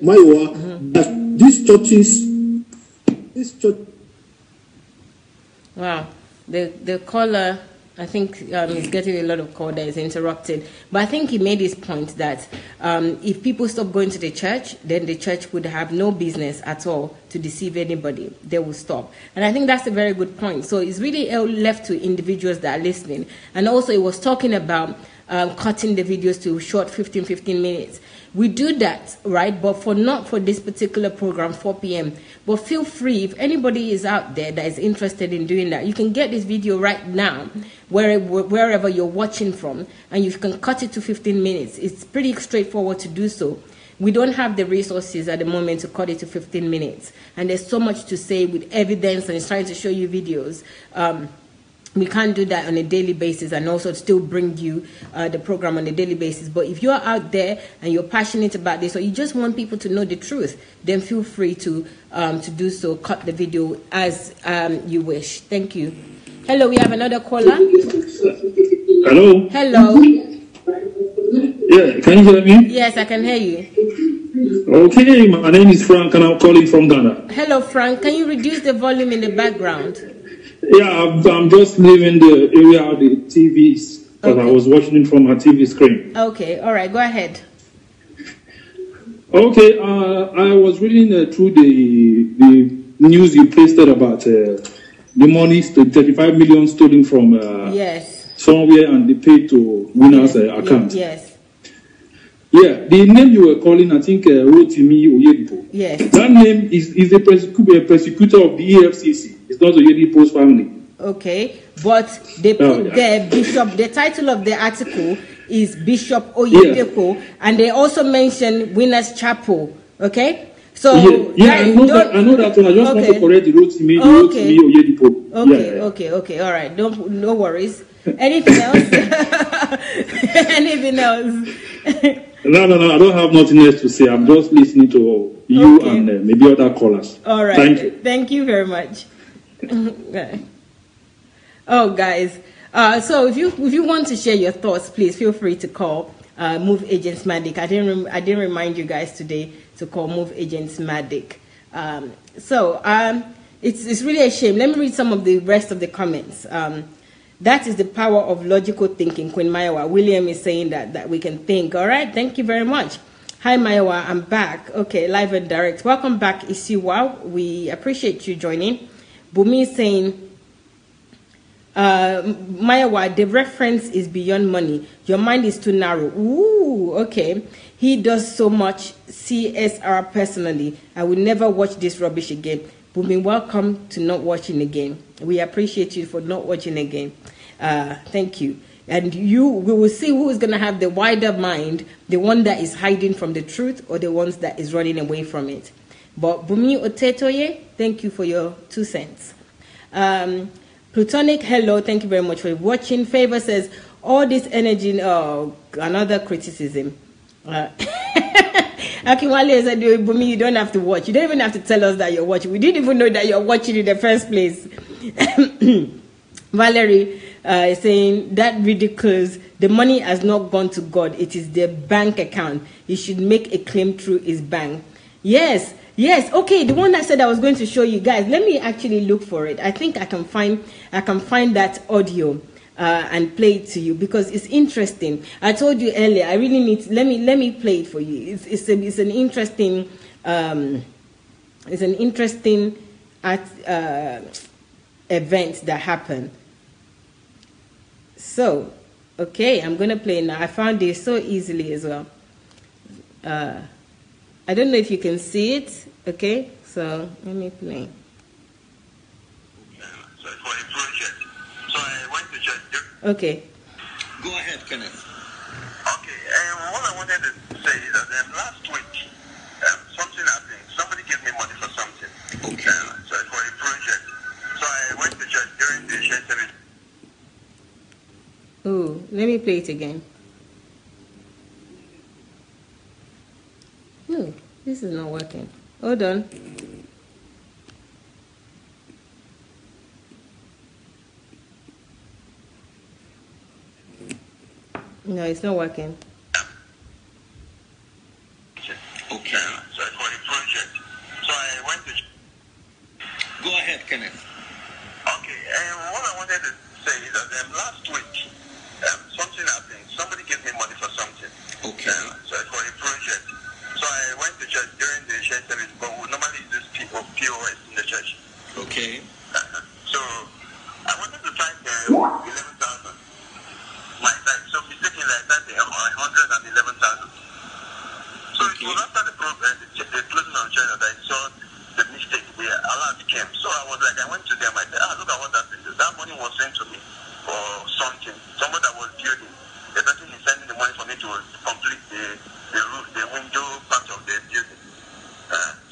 Maiwa, that these churches, Wow, the caller, I think, is getting a lot of call that is interrupted. But I think he made his point that if people stop going to the church, then the church would have no business at all to deceive anybody. They will stop. And I think that's a very good point. So it's really left to individuals that are listening. And also it was talking about cutting the videos to short 15 minutes. We do that, right? But not for this particular program, 4 p.m. But feel free, if anybody is out there that is interested in doing that, you can get this video right now, wherever you're watching from, and you can cut it to 15 minutes. It's pretty straightforward to do so. We don't have the resources at the moment to cut it to 15 minutes. And there's so much to say with evidence, and it's trying to show you videos. We can't do that on a daily basis and also still bring you the program on a daily basis. But if you're out there and you're passionate about this, or you just want people to know the truth, then feel free to do so. Cut the video as you wish. Thank you. Hello, we have another caller. Hello. Hello. Yeah, can you hear me? Yes, I can hear you. Okay, my name is Frank and I'm calling from Ghana. Hello, Frank. Can you reduce the volume in the background? Yeah, I'm just leaving the area of the TVs because I was watching it from my TV screen. Okay, all right, go ahead. Okay, I was reading through the news you posted about the money, 35 million stolen from yes. somewhere and they paid to winners' account. Yes. Yeah, the name you were calling, I think, Rotimi Oyedepo. Yes. That name is a persecutor of the EFCC. It's not Oyedepo's family. Okay, but they put the bishop, the title of the article is Bishop Oyedepo, and they also mention Winners Chapel. Okay? So I know that one. I just want to correct the Rotimi Oyedepo. Okay, all right. No worries. Anything else? Anything else? No, I don't have nothing else to say. I'm just listening to you and maybe other callers. All right. Thank you. Thank you very much. Okay. Oh, guys. So if you want to share your thoughts, please feel free to call Move Agents Matic. I didn't remind you guys today to call Move Agents Matic. It's really a shame. Let me read some of the rest of the comments. That is the power of logical thinking, Queen Mayowa. William is saying that we can think. All right, thank you very much. Hi, Mayowa, I'm back. Okay, live and direct. Welcome back, Isiwa. We appreciate you joining. Bumi is saying, Mayowa, the reference is beyond money. Your mind is too narrow. Ooh, okay. He does so much CSR personally. I will never watch this rubbish again. Bumi, welcome to not watching again. We appreciate you for not watching again. Thank you. And we will see who is going to have the wider mind, the one that is hiding from the truth or the ones that is running away from it. But Bumi Otetoye, thank you for your 2 cents. Plutonic, hello, thank you very much for watching. Favor says, all this energy, another criticism. Akinwale said, Bumi, you don't have to watch. You don't even have to tell us that you're watching. We didn't even know that you're watching in the first place. Valerie is saying, that ridiculous. The money has not gone to God. It is their bank account. He should make a claim through his bank. Yes. Okay, the one I said I was going to show you guys. Let me actually look for it. I think I can find that audio. And play it to you because it's interesting. I told you earlier. I really need to, let me play it for you. It's an interesting event that happened. So, okay, I'm gonna play it now. I found this so easily as well. I don't know if you can see it. Okay, so let me play. Okay. Go ahead, Kenneth. Okay, what I wanted to say is that last week, something happened. Somebody gave me money for something. Okay. So for a project. So I went to church during the church service. Oh, let me play it again. No, this is not working. Hold on. No, it's not working. Go ahead, Kenneth. Okay, what I wanted to say is that last week, something happened. Somebody gave me money for something. Okay. So for a project. So I went to church during the church service, but we normally use POS in the church. Okay. So I wanted to type 11,000. My time. So mistakenly I typed 111,000. So it was after the program, the closing of church, that I saw the mistake. The alert came. So I was like, I went to them. I said, look at what happened. That money was sent to me for something. Someone that was building. The person is sending the money for me to complete the roof, the window part of the building.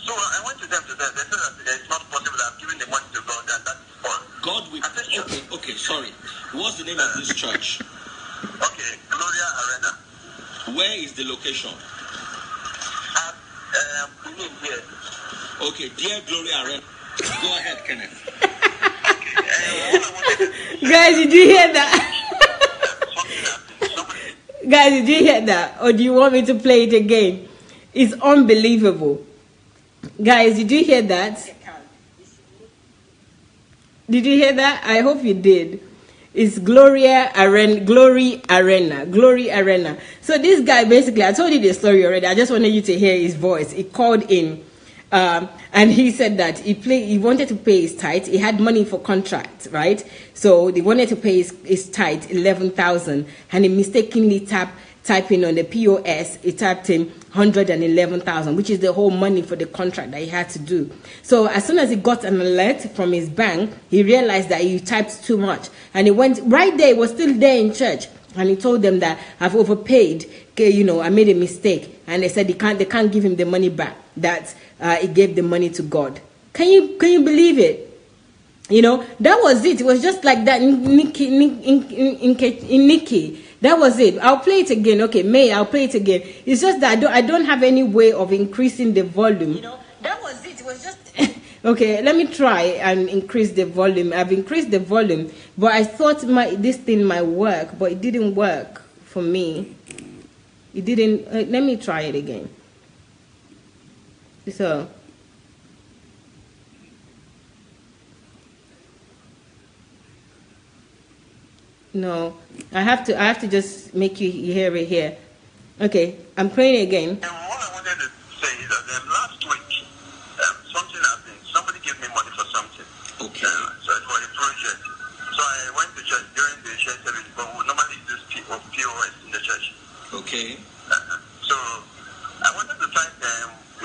So I went to them today. They said that it's not possible. I'm giving the money to God, and that's all. God will. Okay, sorry. What's the name of this church? Okay, Gloria Arena. Where is the location? Here. Okay, dear Gloria Arena. Go ahead, Kenneth. Guys, did you hear that? Guys, did you hear that? Or do you want me to play it again? It's unbelievable. Guys, did you hear that? Did you hear that? I hope you did. It's Glory Arena. So this guy, basically, I told you the story already. I just wanted you to hear his voice. He called in, and he said that he wanted to pay his tithe. He had money for contract, right? So they wanted to pay his tithe, 11,000, and he mistakenly typing on the POS, he typed in 111,000, which is the whole money for the contract that he had to do. So as soon as he got an alert from his bank, he realized that he typed too much, and he went right there. He was still there in church, and he told them that I've overpaid. Okay, I made a mistake, and they said they can't give him the money back. That he gave the money to God. Can you believe it? That was it. It was just like that in Nikki. That was it. I'll play it again. Okay, May, I'll play it again. It's just that I don't have any way of increasing the volume. That was it. It was just... Okay, let me try and increase the volume. I've increased the volume, but I thought this thing might work, but it didn't work for me. It didn't... let me try it again. So... No, I have to just make you hear it here. Okay, I'm playing it again. And what I wanted to say is that last week, something happened. Somebody gave me money for something. Okay. So for a project. So I went to church during the church service, but we normally use POS in the church. Okay. So I wanted to type 11,000.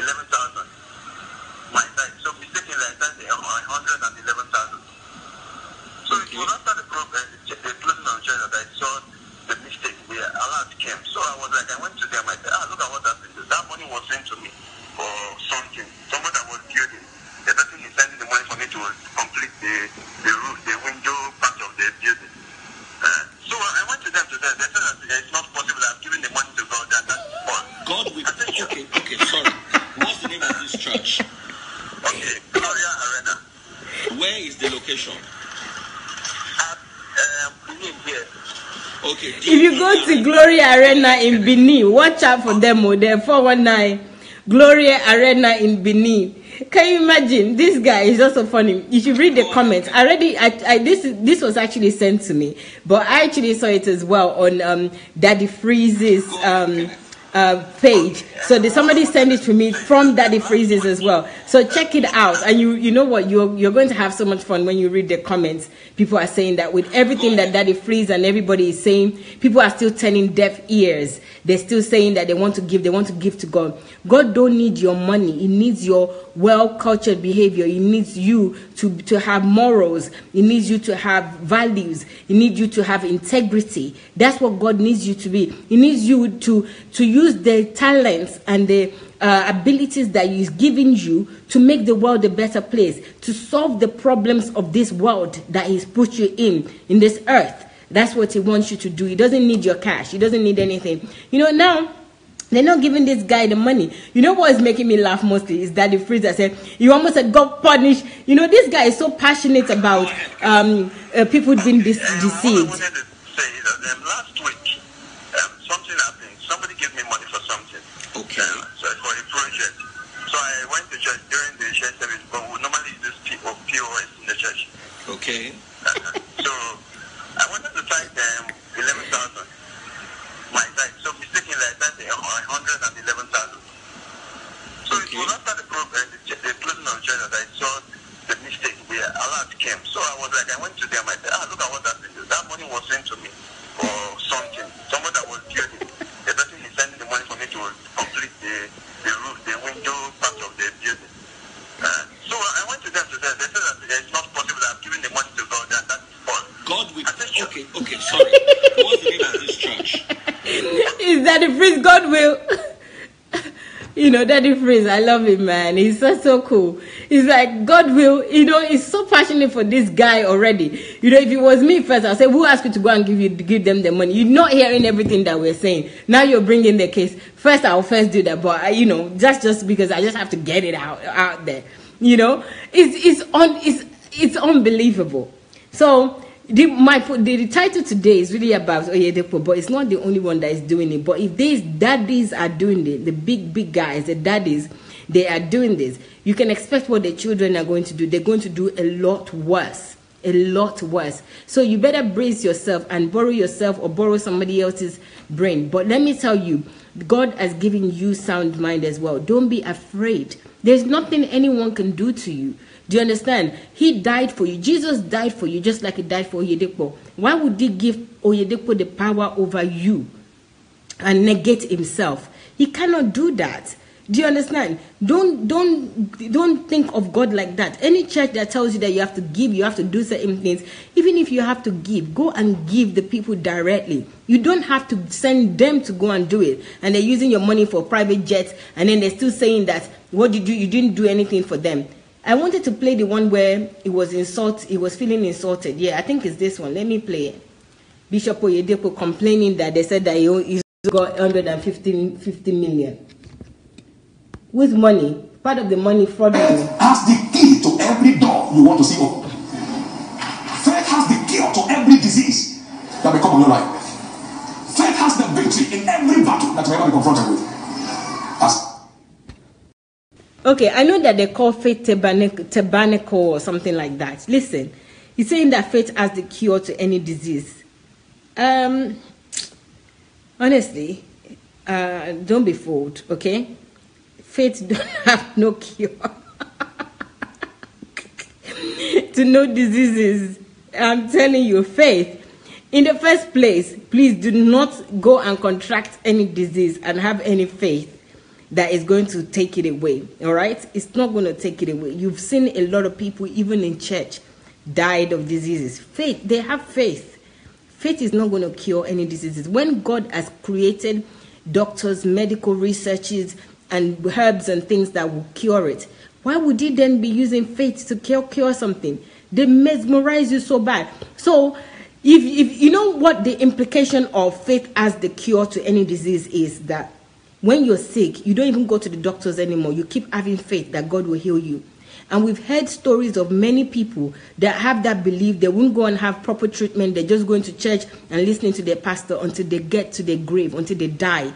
My time. So mistakenly I typed 111,000. So it was after the program, the closing of church, that I saw the mistake. The alert came. So I was like, I went to them. I said, look at what happened. That money was sent to me for something. Someone that was building. The person is sending the money for me to complete the roof, the window part of the building. So I went to them today. They said that it's not possible. I'm giving the money to God, and that's all. God will... Okay, sorry. What's the name of this church? Okay, Gloria Arena. Where is the location? Here. Okay. If you go to Glory Arena in Benin, watch out for them. They're 419 Glory Arena in Benin. Can you imagine? This guy is also funny. You should read the comments. This was actually sent to me, but I actually saw it as well on Daddy Freeze's page. So somebody sent it to me from Daddy Freeze's as well. So check it out, and you know what, you're going to have so much fun when you read the comments. People are saying that with everything that Daddy Freeze and everybody is saying, people are still turning deaf ears. They're still saying that they want to give to God. God don't need your money. He needs your well-cultured behavior. He needs you to have morals. He needs you to have values. He needs you to have integrity. That's what God needs you to be. He needs you to use the talents and the abilities that He's given you to make the world a better place, to solve the problems of this world that He's put you in this earth. That's what He wants you to do. He doesn't need your cash. He doesn't need anything. Now, they're not giving this guy the money. You know what is making me laugh mostly is Daddy Freezer said, you almost said God punish. This guy is so passionate about people being deceived. What I wanted to say is that last week, something happened. Somebody gave me money for something. Okay. So for a project. So I went to church during the church service, but we normally use POS Okay. So I wanted to tithe 11,000. My tithe. So mistakenly I tithed 111,000. So it was after the closing of church that I saw the mistake. The alert came. So I was like, I went to them. I said, look at what happened. That money was sent to me for something. Someone that was building. The person is sending the money for me to complete the roof, the window part of the building. So I went to them to say, they said that it's not possible that I'm giving the money to God and that's false. God will. Okay, sorry. What's the name of this church? Is that the phrase God will? You know, Daddy Freeze, I love him, man. He's so cool. He's like, God will, you know, he's so passionate for this guy already. You know, if it was me first, I'll say, who asked you to go and give them the money? You're not hearing everything that we're saying. Now you're bringing the case. First, I'll first do that, but, you know, that's just because I just have to get it out there. You know, it's unbelievable. So, the title today is really about Oyedepo, but it's not the only one that is doing it. But if these daddies are doing it, the big guys, the daddies, they are doing this, you can expect what the children are going to do. They're going to do a lot worse. A lot worse. So you better brace yourself and borrow yourself or borrow somebody else's brain. But let me tell you, God has given you sound mind as well. Don't be afraid. There's nothing anyone can do to you. Do you understand? He died for you. Jesus died for you just like he died for Oyedepo. Why would he give Oyedepo the power over you and negate himself? He cannot do that. Do you understand? Don't think of God like that. Any church that tells you that you have to give, you have to do certain things, even if you have to give, go and give the people directly. You don't have to send them to go and do it. And they're using your money for private jets, and then they're still saying that what you do, you didn't do anything for them. I wanted to play the one where he was feeling insulted. Yeah, I think it's this one. Let me play it. Bishop Oyedepo complaining that they said that he's got 150 million. With money, part of the money fraudulent. Faith has the key to every door you want to see open. Faith has the cure to every disease that may come on your life. Faith has the victory in every battle that you ever be confronted with. Okay, I know that they call faith tabernacle or something like that. Listen, he's saying that faith has the cure to any disease. Honestly, don't be fooled, okay? Faith don't have no cure to no diseases. I'm telling you, faith. In the first place, please do not go and contract any disease and have any faith that is going to take it away. All right? It's not going to take it away. You've seen a lot of people, even in church, died of diseases. Faith, they have faith. Faith is not going to cure any diseases. When God has created doctors, medical researches, and herbs and things that will cure it, why would he then be using faith to cure something? They mesmerize you so bad. So, if you know what the implication of faith as the cure to any disease is, that when you're sick, you don't even go to the doctors anymore. You keep having faith that God will heal you. And we've heard stories of many people that have that belief. They won't go and have proper treatment. They're just going to church and listening to their pastor until they get to their grave, until they die.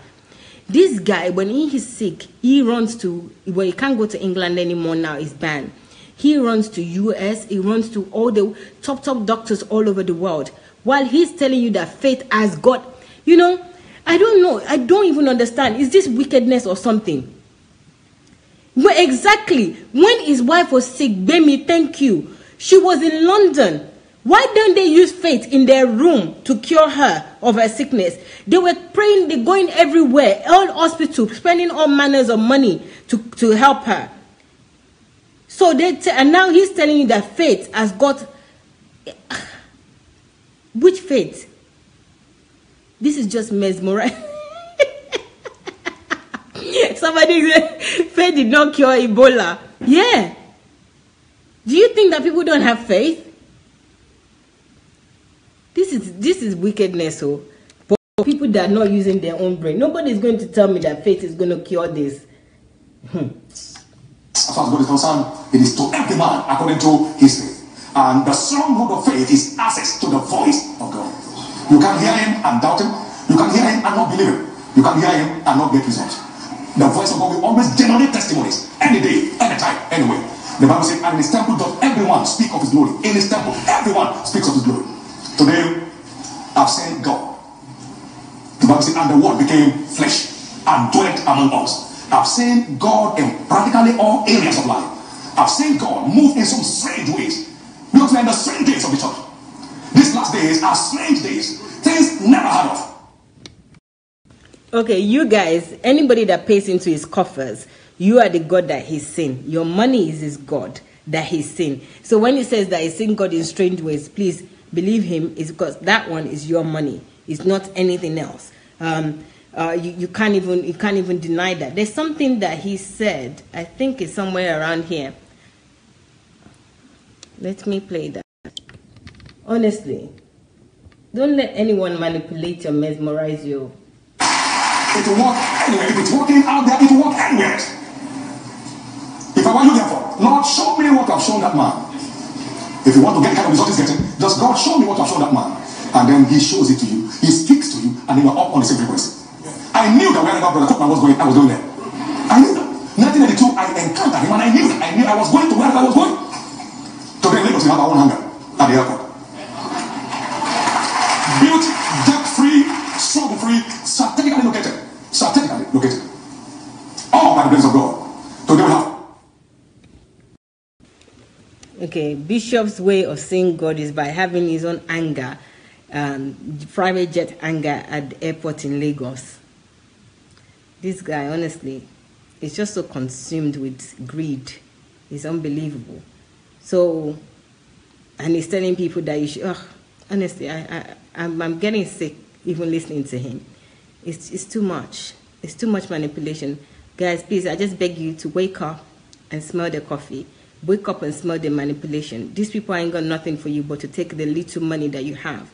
This guy, when he is sick, he runs to, well, he can't go to England anymore now, it's banned. He runs to US, he runs to all the top doctors all over the world. While he's telling you that faith has got, you know, I don't know. I don't even understand. Is this wickedness or something? Well, exactly. When his wife was sick, Bemi, thank you. She was in London. Why don't they use faith in their room to cure her of her sickness? They were praying, they're going everywhere, all hospitals, spending all manners of money to help her. So and now he's telling you that faith has got... Which faith? This is just mesmerizing. Somebody said faith did not cure Ebola. Yeah. Do you think that people don't have faith? This is wickedness. So, for people that are not using their own brain, nobody is going to tell me that faith is going to cure this. As far as God is concerned, it is to every man according to his faith. And the stronghold of faith is access to the voice of God. You can hear him and doubt him. You can hear him and not believe him. You can hear him and not get results. The voice of God will always generate testimonies any day, anytime, anyway. The Bible says, and in his temple doth everyone speak of his glory. In his temple, everyone speaks of his glory. Today, I've seen God. The Bible says, and the word became flesh and dwelt among us. I've seen God in practically all areas of life. I've seen God move in some strange ways. Because we're in the strange days of the church. These last days are strange days. Things never heard of. Okay, you guys, anybody that pays into his coffers, you are the God that he's seen. Your money is his God that he's seen. So when he says that he's seen God in strange ways, please believe him. It's because that one is your money. It's not anything else. You can't even deny that. There's something that he said. I think it's somewhere around here. Let me play that. Honestly, don't let anyone manipulate or mesmerize you. It will work anywhere. If it's working out there, it will work anywhere. If I want you, therefore, Lord, show me what I've shown that man. If you want to get the kind of result he's getting, just God, show me what I've shown that man. And then he shows it to you. He speaks to you, and then you're up on the same frequency. I knew that wherever Brother Cookman was going, I was going there. I knew that. 1982, I encountered him, and I knew that. I knew I was going to wherever I was going. Today, Lagos, we have our own hangar at the airport. Built, debt-free, struggle-free, strategically located. Strategically located. All by the grace of God. Today we have. Okay, Bishop's way of seeing God is by having his own hangar, private jet hangar at the airport in Lagos. This guy, honestly, is just so consumed with greed. It's unbelievable. So, and he's telling people that you should. Honestly, I'm getting sick even listening to him. It's too much. It's too much manipulation. Guys, please, I just beg you to wake up and smell the coffee. Wake up and smell the manipulation. These people ain't got nothing for you but to take the little money that you have.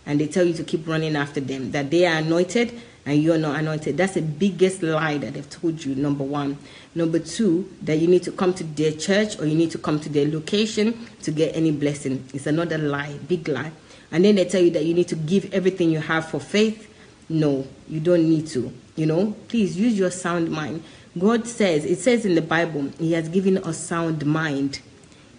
And they tell you to keep running after them. That they are anointed and you're not anointed. That's the biggest lie that they've told you, number one. Number two, that you need to come to their church or you need to come to their location to get any blessing. It's another lie, big lie. And then they tell you that you need to give everything you have for faith. No, you don't need to. You know, please use your sound mind. God says, it says in the Bible, he has given us sound mind.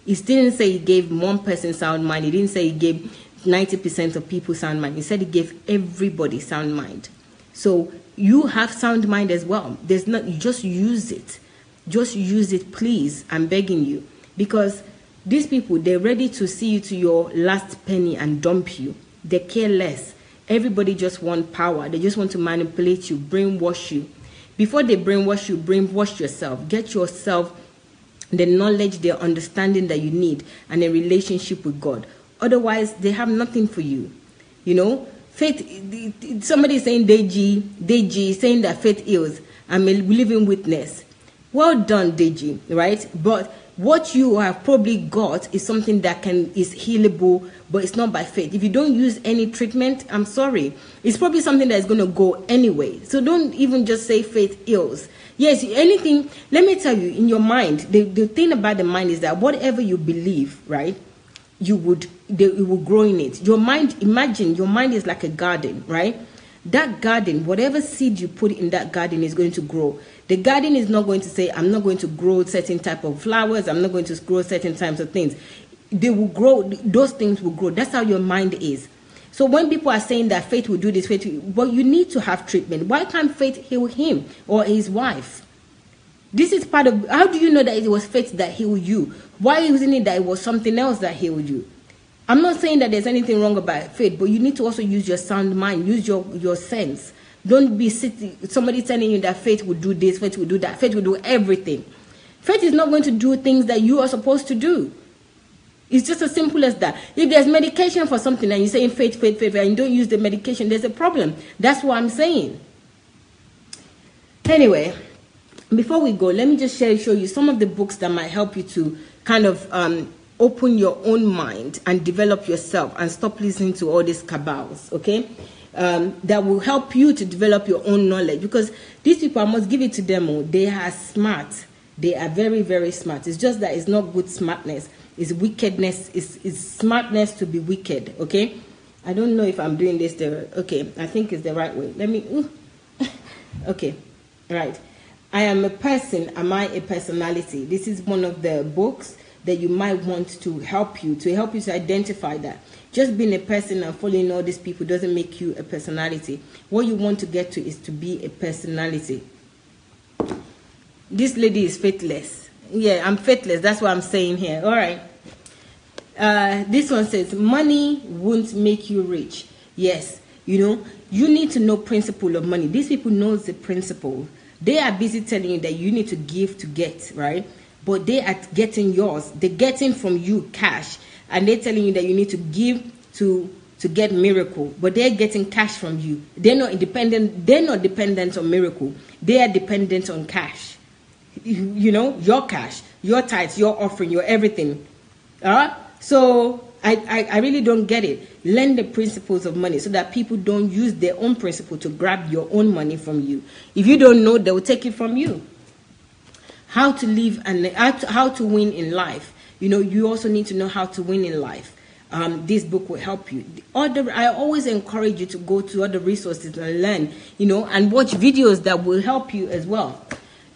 He didn't say he gave one person sound mind. He didn't say he gave 90% of people sound mind. He said he gave everybody sound mind. So you have sound mind as well. There's not, you just use it. Just use it, please. I'm begging you. Because these people, they're ready to see you to your last penny and dump you. They care less. Everybody just want power. They just want to manipulate you, brainwash you. Before they brainwash you, brainwash yourself. Get yourself the knowledge, the understanding that you need, and a relationship with God. Otherwise, they have nothing for you. You know, faith, somebody is saying Deji saying that faith heals. I'm a living witness. Well done, Deji, right? But what you have probably got is something that is healable, but it's not by faith. If you don't use any treatment, I'm sorry. It's probably something that is going to go anyway. So don't even just say faith heals. Yes, anything, let me tell you, in your mind, the thing about the mind is that whatever you believe, right, it will grow in it. Your mind, imagine your mind is like a garden, right? That garden, whatever seed you put in that garden is going to grow. The garden is not going to say, I'm not going to grow certain type of flowers. I'm not going to grow certain types of things. They will grow. Those things will grow. That's how your mind is. So when people are saying that faith will do this, well, you need to have treatment. Why can't faith heal him or his wife? This is part of, how do you know that it was faith that healed you? Why isn't it that it was something else that healed you? I'm not saying that there's anything wrong about faith, but you need to also use your sound mind, use your sense. Don't be somebody telling you that faith will do this, faith will do that, faith will do everything. Faith is not going to do things that you are supposed to do. It's just as simple as that. If there's medication for something and you're saying faith, and you don't use the medication, there's a problem. That's what I'm saying. Anyway, before we go, let me just show you some of the books that might help you to kind of open your own mind and develop yourself and stop listening to all these cabals, okay? That will help you to develop your own knowledge, because these people, I must give it to them, they are smart. They are very, very smart. It's just that it's not good smartness. It's wickedness. It's smartness to be wicked, okay? I don't know if I'm doing this the, okay, I think it's the right way. Let me, okay, right. I am a person, am I a personality? This is one of the books that you might want to help you to identify that. Just being a person and following all these people doesn't make you a personality. What you want to get to is to be a personality. This lady is faithless. Yeah, I'm faithless. That's what I'm saying here. All right. This one says, money won't make you rich. Yes, you need to know principle of money. These people know the principle. They are busy telling you that you need to give to get, right? But they are getting yours. They're getting from you cash. And they're telling you that you need to give to get miracle. But they're getting cash from you. They're not independent. They're not dependent on miracle. They are dependent on cash. Your cash, your tithes, your offering, your everything. So I really don't get it. Learn the principles of money so that people don't use their own principle to grab your own money from you. If you don't know, they will take it from you. How to live and how to win in life. You also need to know how to win in life. This book will help you. I always encourage you to go to other resources and learn, and watch videos that will help you as well.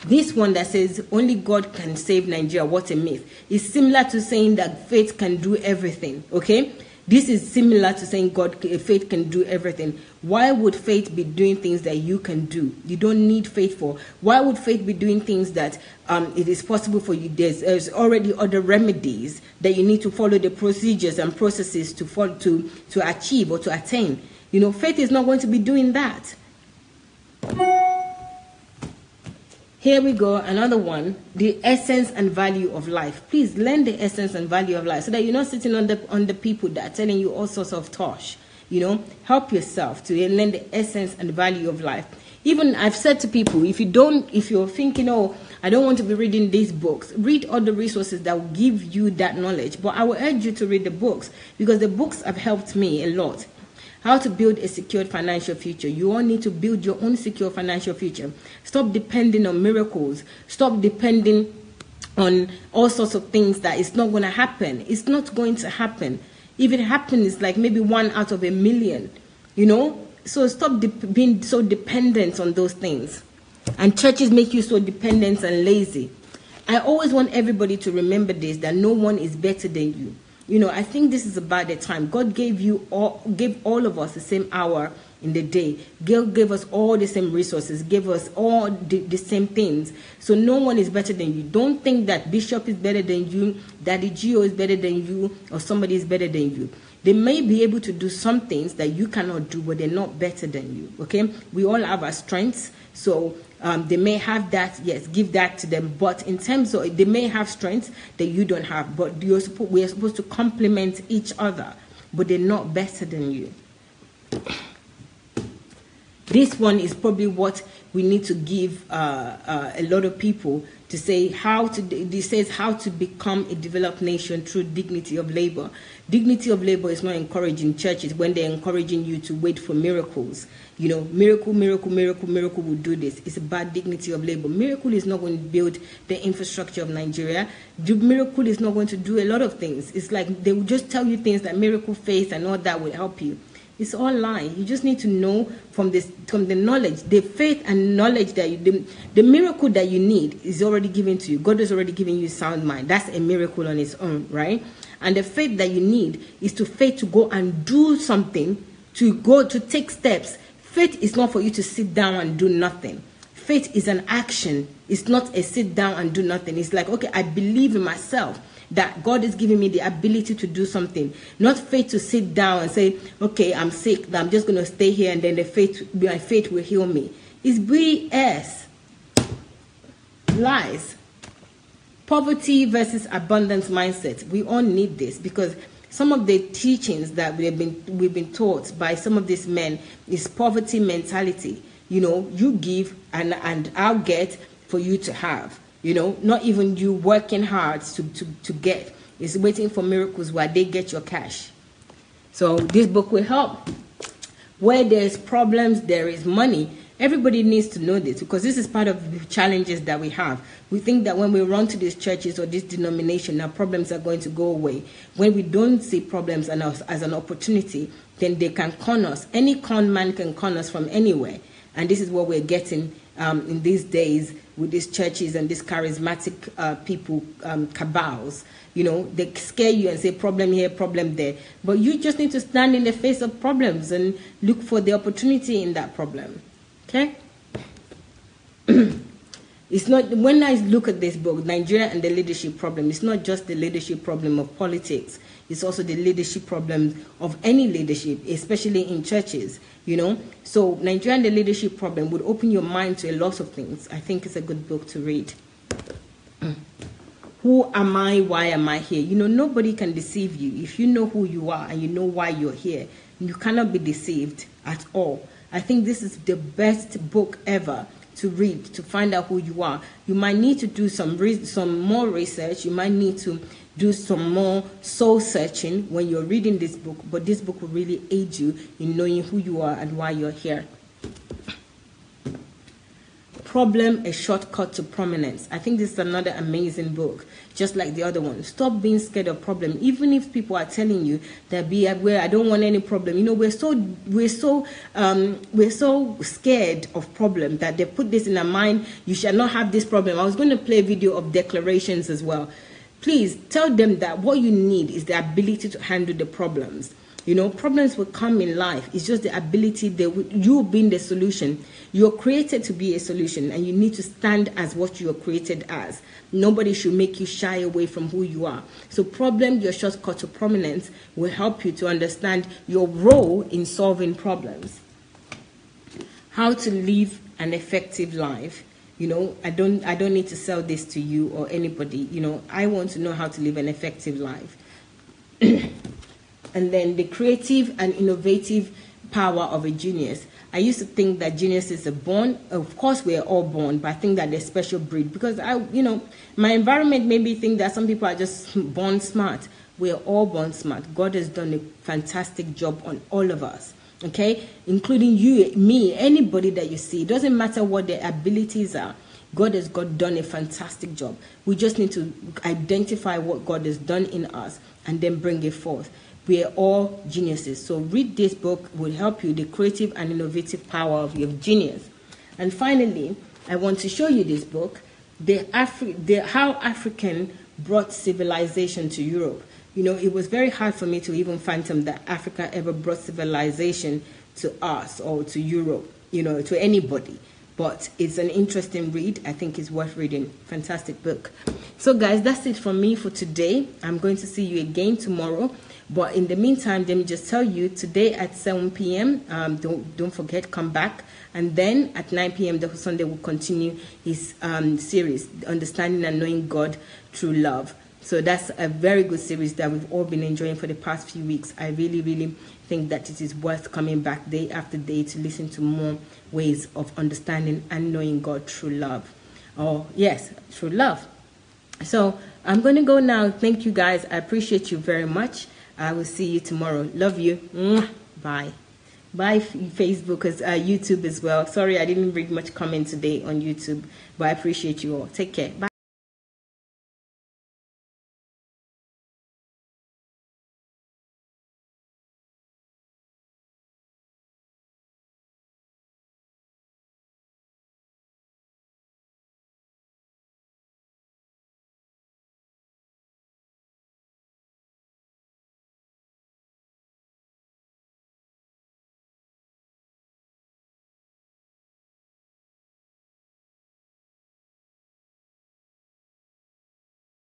This one that says only God can save Nigeria, what a myth, is similar to saying that faith can do everything, okay? This is similar to saying faith can do everything. Why would faith be doing things that you can do? You don't need faith for. Why would faith be doing things that it is possible for you? There's already other remedies that you need to follow the procedures and processes to follow, to achieve or to attain. Faith is not going to be doing that. Here we go, another one, the essence and value of life. Please learn the essence and value of life so that you're not sitting on the people that are telling you all sorts of tosh. Help yourself to learn the essence and value of life. Even I've said to people, if you're thinking, I don't want to be reading these books, read other resources that will give you that knowledge. But I will urge you to read the books because the books have helped me a lot. How to build a secured financial future. You all need to build your own secure financial future. Stop depending on miracles. Stop depending on all sorts of things that it's not going to happen. It's not going to happen. If it happens, it's like maybe 1 out of a million, So stop being so dependent on those things. And churches make you so dependent and lazy. I always want everybody to remember this, that no one is better than you. I think this is about the time. God gave all of us the same hour in the day. God gave us all the same resources, gave us all the same things. So no one is better than you. Don't think that Bishop is better than you, Daddy Gio is better than you, or somebody is better than you. They may be able to do some things that you cannot do, but they're not better than you, okay? We all have our strengths, so they may have that, yes, give that to them. But in terms of, they may have strengths that you don't have, but we are supposed to complement each other, but they're not better than you. This one is probably what we need to give a lot of people to say this says how to become a developed nation through dignity of labor. Dignity of labor is not encouraging churches when they're encouraging you to wait for miracles. Miracle will do this. It's about dignity of labor. Miracle is not going to build the infrastructure of Nigeria. The miracle is not going to do a lot of things. It's like they will just tell you things that miracle, faith, and all that will help you. It's all lying. You just need to know from the knowledge, the faith and knowledge that the miracle that you need is already given to you. God is already giving you sound mind. That's a miracle on its own, right? And the faith that you need is faith to go and do something, to take steps. Faith is not for you to sit down and do nothing. Faith is an action. It's not a sit down and do nothing. It's like, okay, I believe in myself that God is giving me the ability to do something. Not faith to sit down and say, okay, I'm sick, I'm just going to stay here and then my faith will heal me. It's BS. Lies. Poverty versus abundance mindset. We all need this because some of the teachings that we've been taught by some of these men is poverty mentality. You give and I'll get for you to have. Not even you working hard to get. It's waiting for miracles while they get your cash. So this book will help. Where there's problems, there is money. Everybody needs to know this because this is part of the challenges that we have. We think that when we run to these churches or this denomination, our problems are going to go away. When we don't see problems as an opportunity, then they can con us. Any con man can con us from anywhere. And this is what we're getting in these days with these churches and these charismatic people, cabals. You know, they scare you and say problem here, problem there. But you just need to stand in the face of problems and look for the opportunity in that problem. Okay? It's not, when I look at this book, Nigeria and the leadership problem, it's not just the leadership problem of politics. It's also the leadership problem of any leadership, especially in churches, you know. So Nigeria and the leadership problem would open your mind to a lot of things. I think it's a good book to read. Who am I? Why am I here? You know, nobody can deceive you. If you know who you are and you know why you're here, you cannot be deceived at all. I think this is the best book ever to read, to find out who you are. You might need to do some more research. You might need to do some more soul searching when you're reading this book, but this book will really aid you in knowing who you are and why you're here. Problem, a shortcut to prominence. I think this is another amazing book, just like the other one. Stop being scared of problem. Even if people are telling you that be aware, I don't want any problem. You know, we're so scared of problem that they put this in our mind. You shall not have this problem. I was going to play a video of declarations as well. Please tell them that what you need is the ability to handle the problems. You know, problems will come in life. It's just the ability that you being the solution. You're created to be a solution, and you need to stand as what you are created as. Nobody should make you shy away from who you are. So problem, your shortcut to prominence, will help you to understand your role in solving problems. How to live an effective life. You know, I don't need to sell this to you or anybody. You know, I want to know how to live an effective life. And then the creative and innovative power of a genius. I used to think that geniuses are born. Of course, we are all born, but I think that they're special breed because you know, my environment made me think that some people are just born smart. We are all born smart. God has done a fantastic job on all of us. Okay, including you, me, anybody that you see. It doesn't matter what their abilities are. God has done a fantastic job. We just need to identify what God has done in us and then bring it forth. We are all geniuses. So read this book, will help you, the creative and innovative power of your genius. And finally, I want to show you this book, How African Brought Civilization to Europe. You know, it was very hard for me to even fathom that Africa ever brought civilization to us or to Europe, you know, to anybody. But it's an interesting read. I think it's worth reading. Fantastic book. So guys, that's it from me for today. I'm going to see you again tomorrow. But in the meantime, let me just tell you, today at 7 p.m., don't forget, come back. And then at 9 p.m., the Sunday will continue his series, Understanding and Knowing God Through Love. So that's a very good series that we've all been enjoying for the past few weeks. I really, really think that it is worth coming back day after day to listen to more ways of understanding and knowing God through love. Oh, yes, through love. So I'm going to go now. Thank you, guys. I appreciate you very much. I will see you tomorrow. Love you. Bye. Bye, Facebook, YouTube as well. Sorry, I didn't read much comment today on YouTube, but I appreciate you all. Take care. Bye.